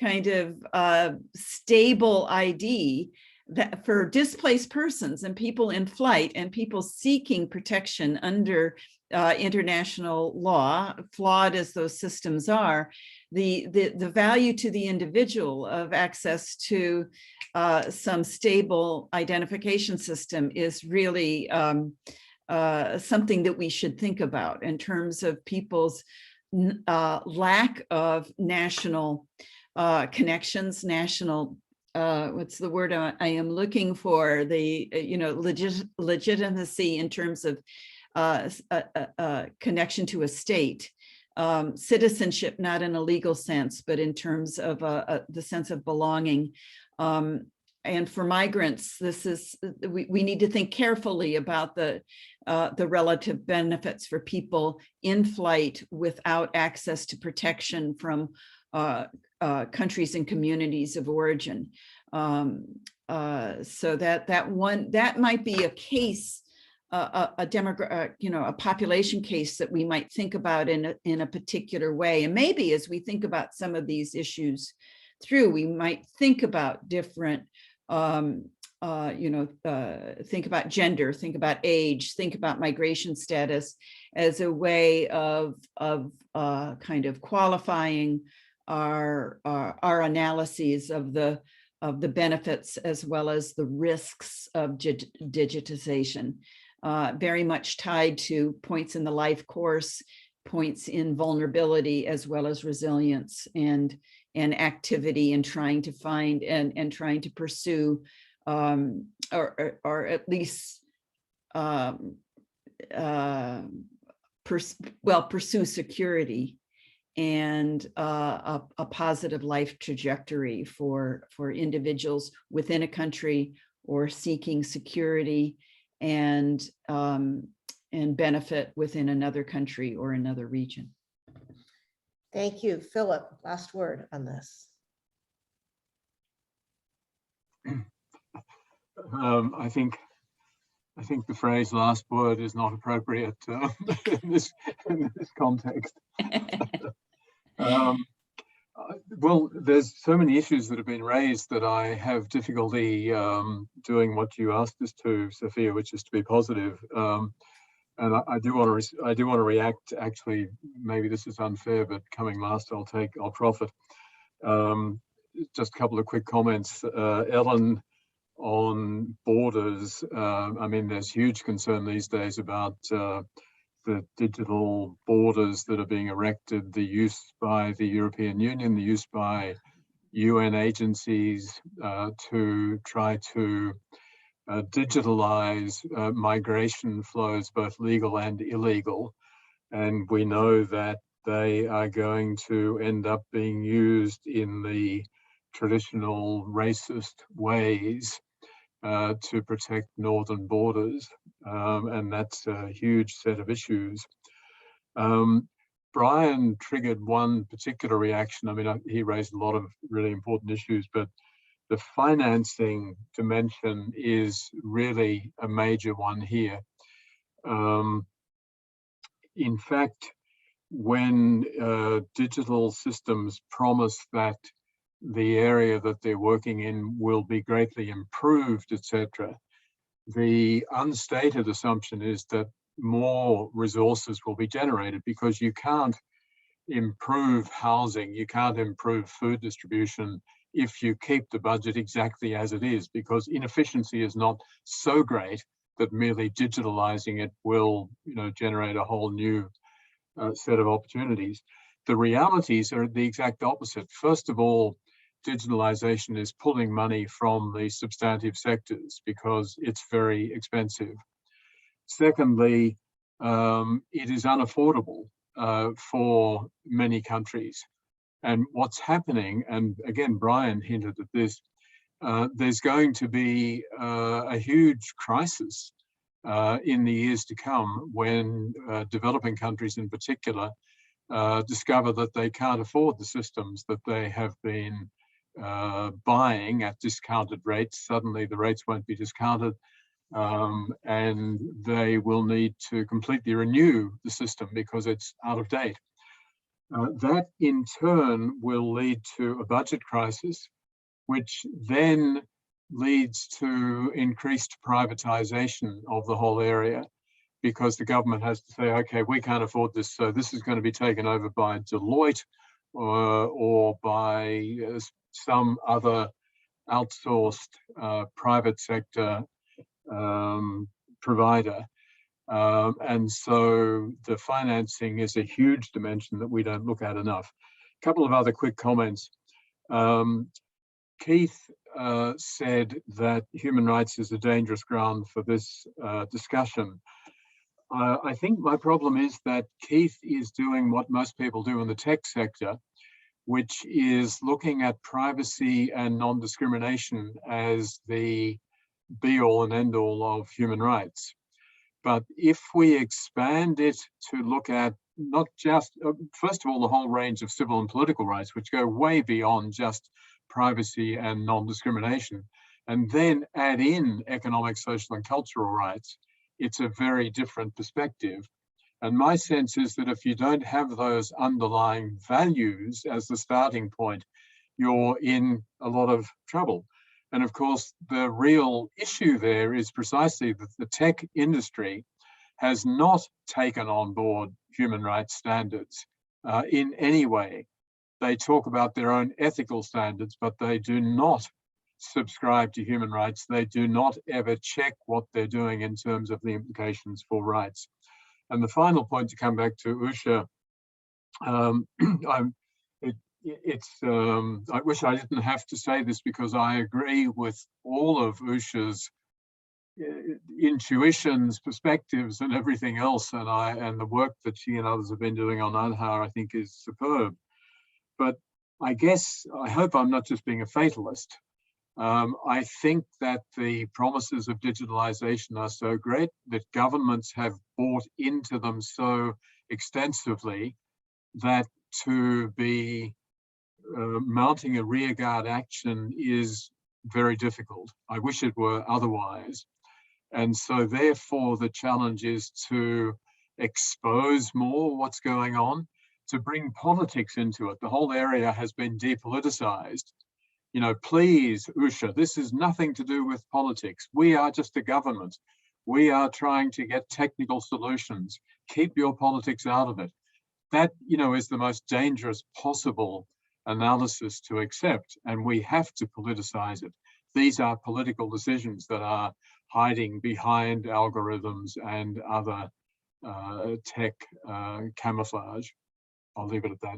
kind of stable ID that for displaced persons and people in flight and people seeking protection under international law, flawed as those systems are, the value to the individual of access to some stable identification system is really something that we should think about in terms of people's lack of national connections, national, what's the word I am looking for, the, legitimacy in terms of connection to a state, citizenship, not in a legal sense, but in terms of the sense of belonging. And for migrants, this is, we need to think carefully about the relative benefits for people in flight without access to protection from countries and communities of origin. So that might be a case, a population case that we might think about in a particular way. And maybe as we think about some of these issues through, we might think about different, think about gender, think about age, think about migration status as a way of kind of qualifying our analyses of the benefits as well as the risks of digitization, very much tied to points in the life course, points in vulnerability, as well as resilience and activity, and trying to find and trying to pursue, or at least pursue security and a positive life trajectory for individuals within a country or seeking security and benefit within another country or another region. Thank you. Philip, last word on this. I think the phrase "last word" is not appropriate in this context. Well, there's so many issues that have been raised that I have difficulty doing what you asked us to, Sofia, which is to be positive. And I do want to react. Actually, maybe this is unfair, but coming last, I'll profit. Just a couple of quick comments. Ellen, on borders, I mean, there's huge concern these days about the digital borders that are being erected, the use by the European Union, the use by UN agencies to try to digitalize migration flows, both legal and illegal. And we know that they are going to end up being used in the traditional racist ways to protect northern borders. And that's a huge set of issues. Brian triggered one particular reaction. I mean, he raised a lot of really important issues, but the financing dimension is really a major one here. In fact, when digital systems promise that the area that they're working in will be greatly improved, etc., the unstated assumption is that more resources will be generated, because you can't improve housing, you can't improve food distribution if you keep the budget exactly as it is, because inefficiency is not so great that merely digitalizing it will, generate a whole new set of opportunities. The realities are the exact opposite. First of all, digitalization is pulling money from the substantive sectors because it's very expensive. Secondly, it is unaffordable for many countries. And what's happening, and again, Brian hinted at this, there's going to be a huge crisis in the years to come when developing countries in particular discover that they can't afford the systems that they have been buying at discounted rates. Suddenly the rates won't be discounted. and they will need to completely renew the system because it's out of date. That in turn will lead to a budget crisis, which then leads to increased privatization of the whole area, because the government has to say, okay, we can't afford this, so this is going to be taken over by Deloitte or by some other outsourced private sector provider. And so the financing is a huge dimension that we don't look at enough. A couple of other quick comments. Keith said that human rights is a dangerous ground for this discussion. I think my problem is that Keith is doing what most people do in the tech sector, which is looking at privacy and non-discrimination as the be-all and end-all of human rights. But if we expand it to look at not just, first of all, the whole range of civil and political rights, which go way beyond just privacy and non-discrimination, and then add in economic, social, and cultural rights, it's a very different perspective. And my sense is that if you don't have those underlying values as the starting point, you're in a lot of trouble. And of course, the real issue there is precisely that the tech industry has not taken on board human rights standards in any way. They talk about their own ethical standards, but they do not subscribe to human rights. They do not ever check what they're doing in terms of the implications for rights. And the final point, to come back to Usha, I wish I didn't have to say this, because I agree with all of Usha's intuitions, perspectives, and everything else, and the work that she and others have been doing on Anhar, I think, is superb. But I guess, I hope I'm not just being a fatalist. I think that the promises of digitalization are so great that governments have bought into them so extensively that to be mounting a rearguard action is very difficult. I wish it were otherwise. And so therefore the challenge is to expose more what's going on, to bring politics into it. The whole area has been depoliticized. You know, please, Usha, this is nothing to do with politics. We are just a government. We are trying to get technical solutions. Keep your politics out of it. That, you know, is the most dangerous possible analysis to accept, and we have to politicize it. These are political decisions that are hiding behind algorithms and other tech camouflage. I'll leave it at that.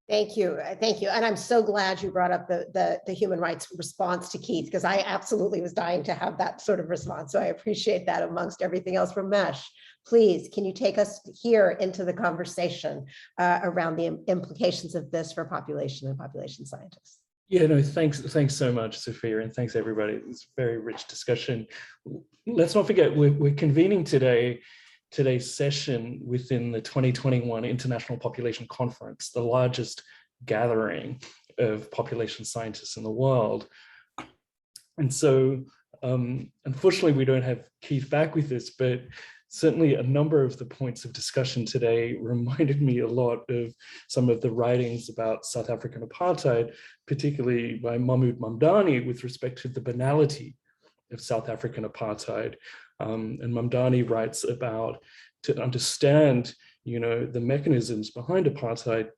Thank you. Thank you. And I'm so glad you brought up the human rights response to Keith, because I absolutely was dying to have that sort of response. So I appreciate that amongst everything else. Ramesh, please, can you take us here into the conversation around the implications of this for population and population scientists? Yeah, no, thanks so much, Sofia, and thanks everybody. It's a very rich discussion. Let's not forget, we're convening today's session within the 2021 International Population Conference, the largest gathering of population scientists in the world. And so, unfortunately, we don't have Keith back with us, but certainly a number of the points of discussion today reminded me a lot of some of the writings about South African apartheid, particularly by Mahmoud Mamdani with respect to the banality of South African apartheid. And Mamdani writes about, to understand, you know, the mechanisms behind apartheid,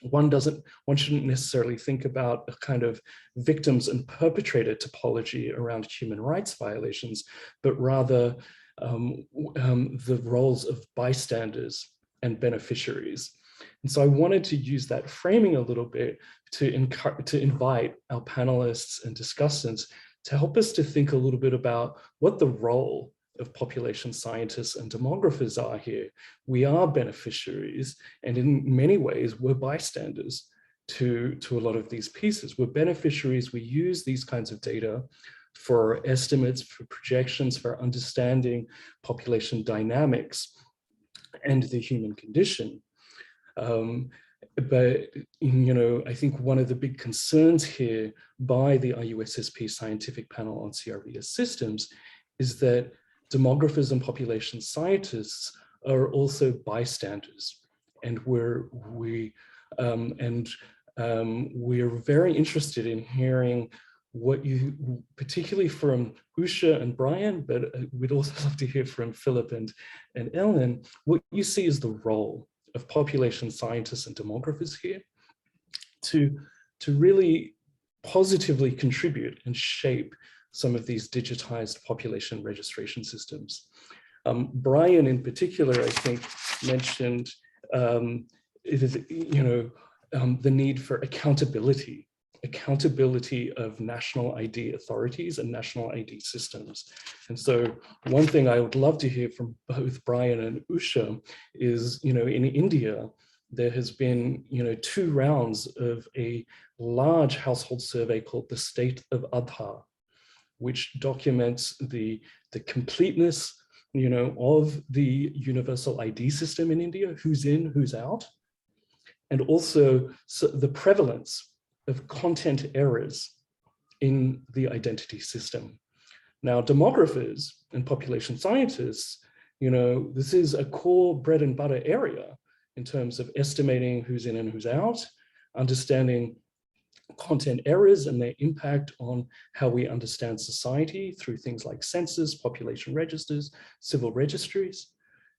one shouldn't necessarily think about a kind of victims and perpetrator topology around human rights violations, but rather the roles of bystanders and beneficiaries. And so I wanted to use that framing a little bit to invite our panelists and discussants to help us to think a little bit about what the role of population scientists and demographers are here. We are beneficiaries, and in many ways, we're bystanders to a lot of these pieces. We're beneficiaries. We use these kinds of data for estimates, for projections, for understanding population dynamics and the human condition. But, I think one of the big concerns here by the IUSSP scientific panel on CRVS systems is that demographers and population scientists are also bystanders. And we're very interested in hearing what you, particularly from Usha and Brian, but we'd also love to hear from Philip and Ellen, what you see as the role of population scientists and demographers here to really positively contribute and shape some of these digitized population registration systems. Brian in particular, I think, mentioned the need for accountability of national ID authorities and national ID systems. And so one thing I would love to hear from both Brian and Usha is, in India, there has been, 2 rounds of a large household survey called the State of Aadhaar, which documents the completeness, of the universal ID system in India, who's in, who's out, and also the prevalence of content errors in the identity system. Now, demographers and population scientists, this is a core bread and butter area in terms of estimating who's in and who's out, understanding content errors and their impact on how we understand society through things like census, population registers, civil registries.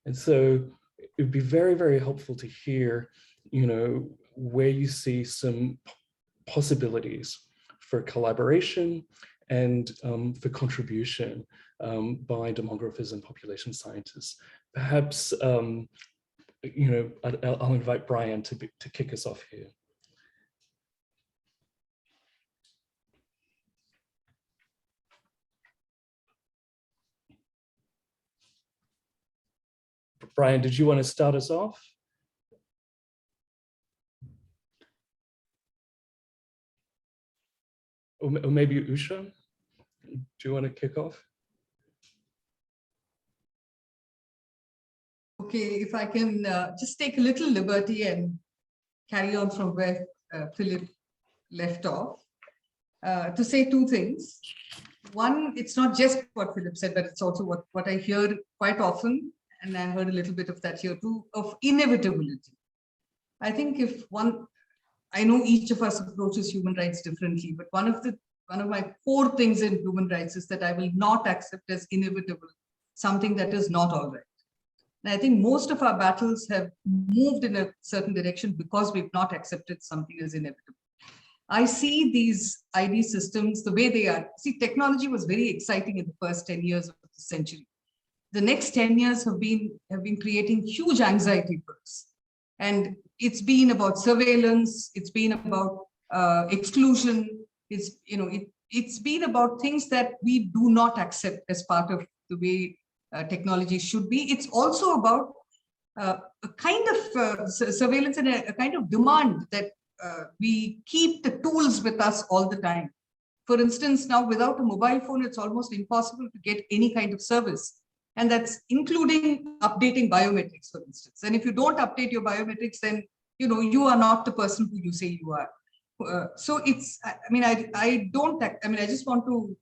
And so it would be very, very helpful to hear, where you see some possibilities for collaboration and for contribution by demographers and population scientists. Perhaps, I'll invite Brian to kick us off here. Brian, did you want to start us off? Or maybe Usha, do you want to kick off? Okay, if I can just take a little liberty and carry on from where Philip left off, to say 2 things. One, it's not just what Philip said, but it's also what I hear quite often, and I heard a little bit of that here too, of inevitability. I think I know each of us approaches human rights differently, but one of my core things in human rights is that I will not accept as inevitable something that is not all right. And I think most of our battles have moved in a certain direction because we've not accepted something as inevitable. I see these ID systems the way they are. See, technology was very exciting in the first 10 years of the century. The next 10 years have been creating huge anxiety for us. And it's been about surveillance, it's been about exclusion, it's been about things that we do not accept as part of the way technology should be. It's also about a kind of surveillance and a kind of demand that we keep the tools with us all the time. For instance, now without a mobile phone, it's almost impossible to get any kind of service. And that's including updating biometrics, for instance. And if you don't update your biometrics, then you are not the person who you say you are. So it's, I just want to,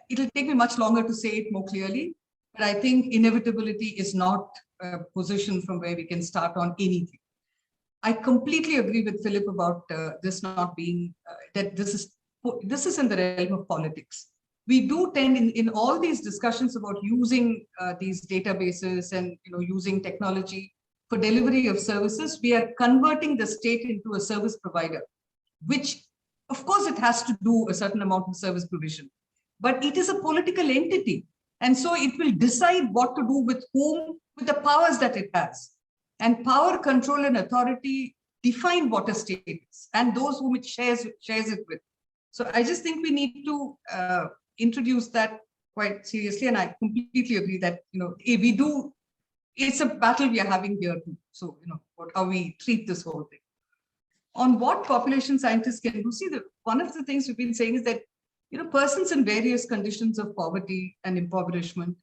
it'll take me much longer to say it more clearly, but I think inevitability is not a position from where we can start on anything. I completely agree with Philip about this not being, that this is in the realm of politics. We do tend in all these discussions about using these databases and using technology for delivery of services, we are converting the state into a service provider, which of course it has to do a certain amount of service provision, but it is a political entity. And so it will decide what to do with whom, with the powers that it has. And power, control, and authority define what a state is and those whom it shares it with. So I just think we need to introduce that quite seriously. And I completely agree that, it's a battle we are having here too. So, how we treat this whole thing. On what population scientists can do, see, one of the things we've been saying is that, persons in various conditions of poverty and impoverishment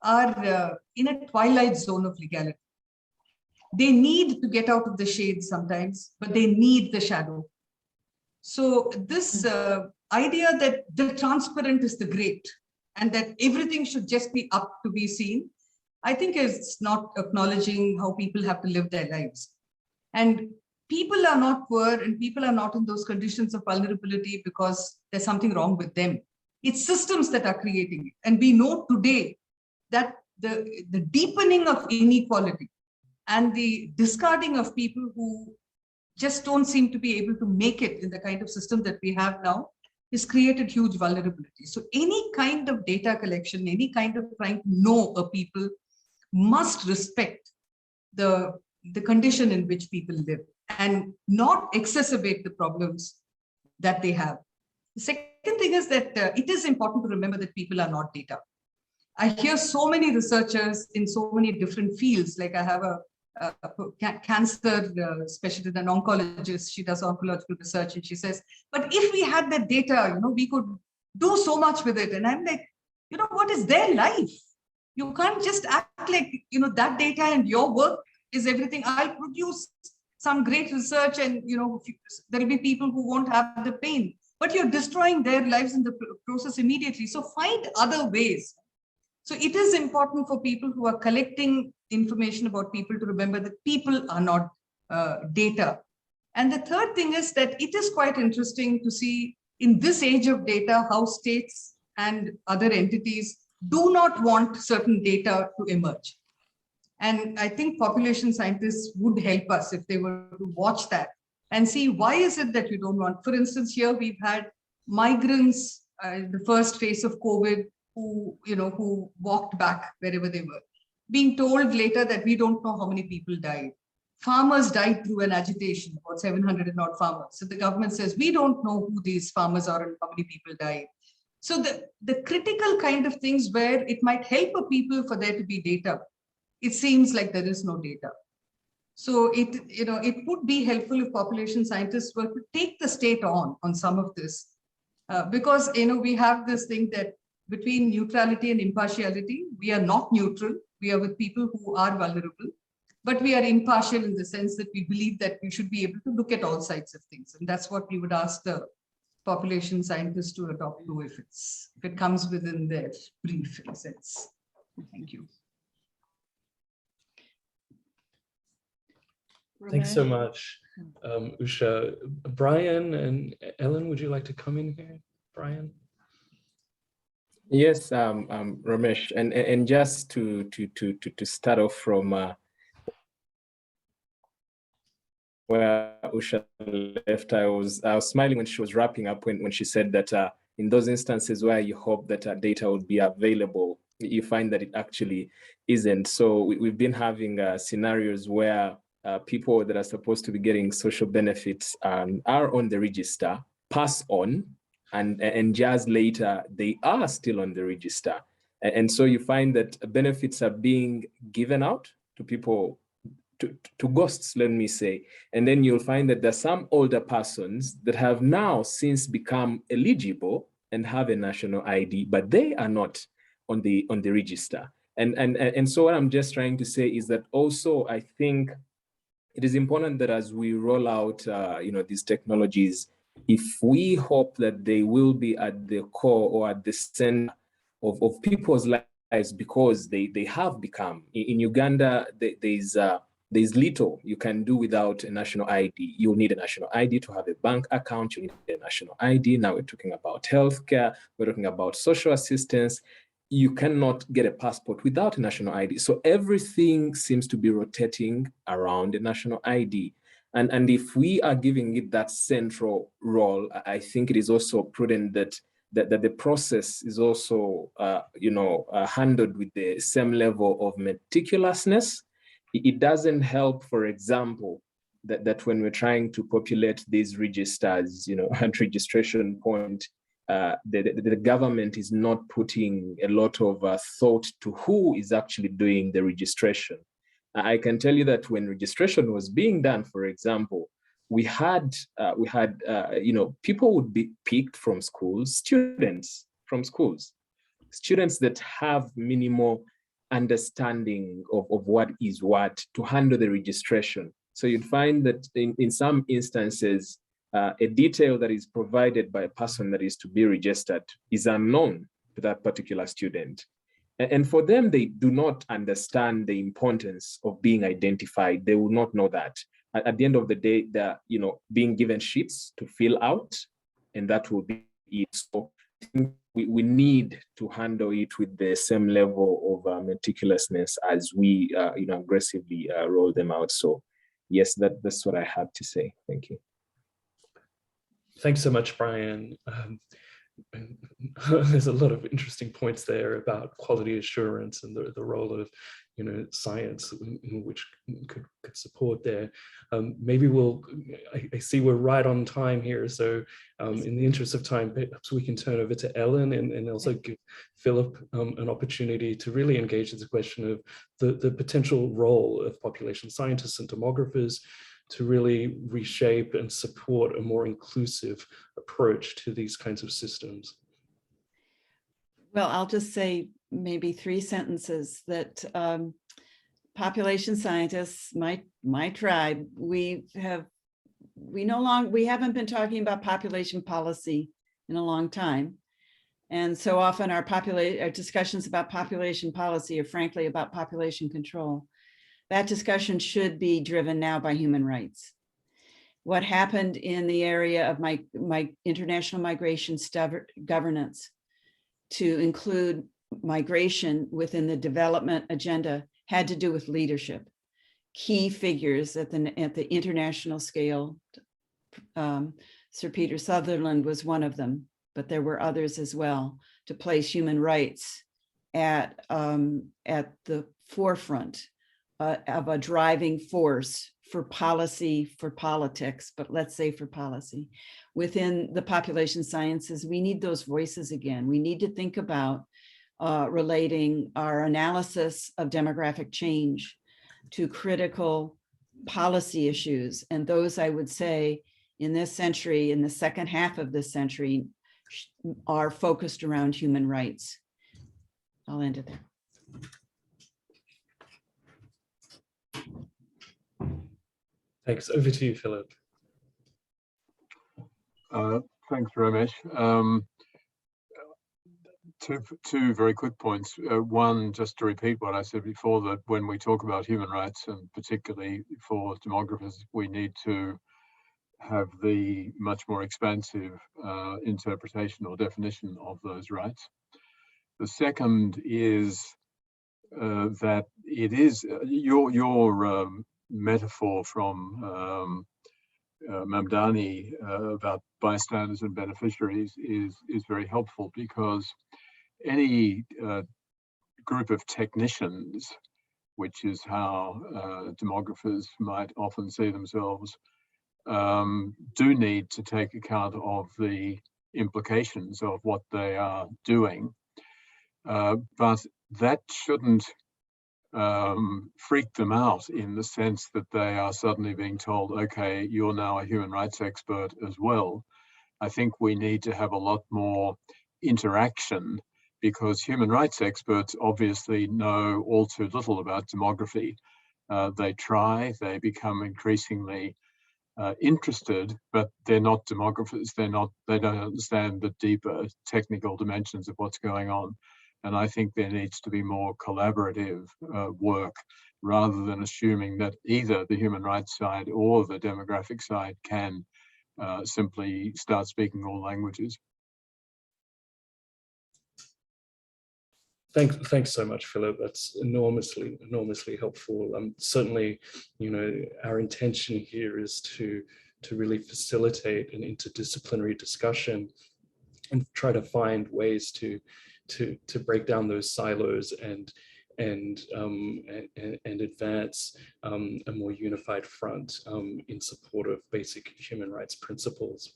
are in a twilight zone of legality. They need to get out of the shade sometimes, but they need the shadow. So this idea that the transparent is the great and that everything should just be up to be seen, I think is not acknowledging how people have to live their lives. And people are not poor and people are not in those conditions of vulnerability because there's something wrong with them. It's systems that are creating it. And we know today that the deepening of inequality and the discarding of people who just don't seem to be able to make it in the kind of system that we have now has created huge vulnerability. So any kind of data collection, any kind of trying to know a people must respect the condition in which people live and not exacerbate the problems that they have. The second thing is that it is important to remember that people are not data. I hear so many researchers in so many different fields. Like I have a cancer specialist, an oncologist. She does oncological research, and she says, "But if we had that data, we could do so much with it." And I'm like, what is their life? You can't just act like that data and your work is everything. I'll produce some great research, and there'll be people who won't have the pain, but you're destroying their lives in the process immediately. So find other ways. So it is important for people who are collecting information about people to remember that people are not data. And the third thing is that it is quite interesting to see in this age of data how states and other entities do not want certain data to emerge. And I think population scientists would help us if they were to watch that and see why is it that you don't want. For instance, here we've had migrants in the first phase of COVID who walked back wherever they were, being told later that we don't know how many people died. Farmers died through an agitation, about 700 and odd farmers. So the government says, we don't know who these farmers are and how many people died. So the critical kind of things where it might help a people for there to be data, it seems like there is no data. So it would be helpful if population scientists were to take the state on some of this, because we have this thing that between neutrality and impartiality, we are not neutral. We are with people who are vulnerable, but we are impartial in the sense that we believe that we should be able to look at all sides of things. And that's what we would ask the population scientists to adopt to if it comes within their brief sense. Thank you. Thanks so much, Usha. Brian and Ellen, would you like to come in here? Brian? Yes, Romesh, and just to start off from where Usha left, I was smiling when she was wrapping up when she said that in those instances where you hope that data would be available, you find that it actually isn't. So we've been having scenarios where people that are supposed to be getting social benefits are on the register, pass on, and just later they are still on the register. And so you find that benefits are being given out to people, to ghosts, let me say. And then you'll find that there's some older persons that have now since become eligible and have a national ID, but they are not on the register. And so what I'm just trying to say is that also I think it is important that as we roll out these technologies, if we hope that they will be at the core or at the center of people's lives, because they have become, in Uganda, there's little you can do without a national ID. You'll need a national ID to have a bank account. You need a national ID. Now we're talking about healthcare. We're talking about social assistance. You cannot get a passport without a national ID. So everything seems to be rotating around a national ID. And if we are giving it that central role, I think it is also prudent that the process is also handled with the same level of meticulousness. It doesn't help, for example, that when we're trying to populate these registers, at registration point, the government is not putting a lot of thought to who is actually doing the registration. I can tell you that when registration was being done, for example, we had people would be picked from schools, students from schools, students that have minimal understanding of what is what to handle the registration. So you'd find that in some instances, a detail that is provided by a person that is to be registered is unknown to that particular student. And for them, they do not understand the importance of being identified. They will not know that. At the end of the day, they're being given sheets to fill out, and that will be it. So we need to handle it with the same level of meticulousness as we aggressively roll them out. So yes, that's what I have to say. Thank you. Thanks so much, Brian. There's a lot of interesting points there about quality assurance and the role of science which could support there. Maybe I see we're right on time here, so in the interest of time, perhaps we can turn over to Ellen and also give Philip an opportunity to really engage in the question of the potential role of population scientists and demographers to really reshape and support a more inclusive approach to these kinds of systems. Well, I'll just say maybe 3 sentences that population scientists, my tribe, we haven't been talking about population policy in a long time. And so often our discussions about population policy are frankly about population control. That discussion should be driven now by human rights. What happened in the area of my international migration governance to include migration within the development agenda had to do with leadership. Key figures at the international scale, Sir Peter Sutherland was one of them, but there were others as well, to place human rights at the forefront of a driving force for policy, for politics, but let's say for policy. Within the population sciences, we need those voices again. We need to think about relating our analysis of demographic change to critical policy issues. And those, I would say, in this century, in the second half of this century, are focused around human rights. I'll end it there. Thanks. Over to you, Philip. Thanks, Romesh. Two very quick points. One, just to repeat what I said before, that when we talk about human rights, and particularly for demographers, we need to have the much more expansive interpretation or definition of those rights. The second is that it is your metaphor from Mamdani about bystanders and beneficiaries is very helpful, because any group of technicians, which is how demographers might often see themselves, do need to take account of the implications of what they are doing. But that shouldn't freak them out in the sense that they are suddenly being told, okay, you're now a human rights expert as well. I think we need to have a lot more interaction, because human rights experts obviously know all too little about demography. They try, they become increasingly interested, but they're not demographers. They don't understand the deeper technical dimensions of what's going on. And I think there needs to be more collaborative work, rather than assuming that either the human rights side or the demographic side can simply start speaking all languages. Thanks so much, Philip. That's enormously helpful. Certainly, our intention here is to really facilitate an interdisciplinary discussion and try to find ways to break down those silos and advance a more unified front in support of basic human rights principles.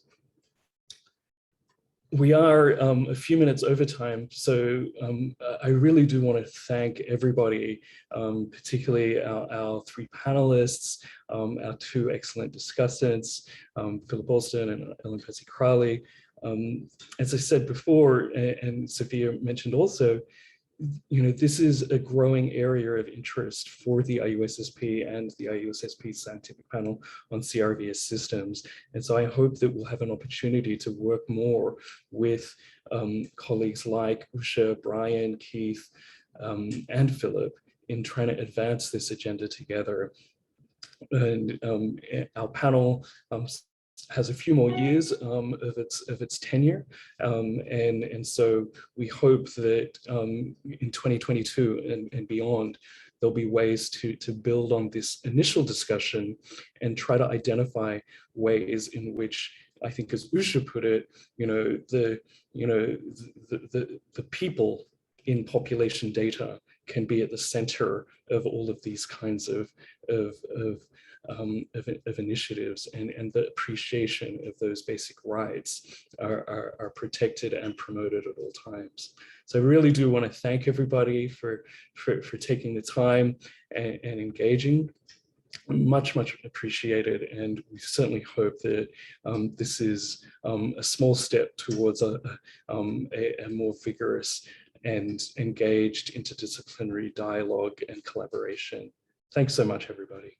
We are a few minutes over time, so I really do want to thank everybody, particularly our 3 panelists, our 2 excellent discussants, Philip Alston and Percy Kraly. As I said before, and Sofia mentioned also, this is a growing area of interest for the IUSSP and the IUSSP scientific panel on CRVS systems. And so I hope that we'll have an opportunity to work more with colleagues like Usha, Brian, Keith, and Philip in trying to advance this agenda together. And our panel has a few more years of its tenure, and so we hope that in 2022 and beyond, there'll be ways to build on this initial discussion and try to identify ways in which, I think, as Usha put it, the people in population data can be at the center of all of these kinds of initiatives, and the appreciation of those basic rights are protected and promoted at all times. So I really do want to thank everybody for taking the time and engaging. Much appreciated, and we certainly hope that this is a small step towards a more vigorous and engaged interdisciplinary dialogue and collaboration. Thanks so much, everybody.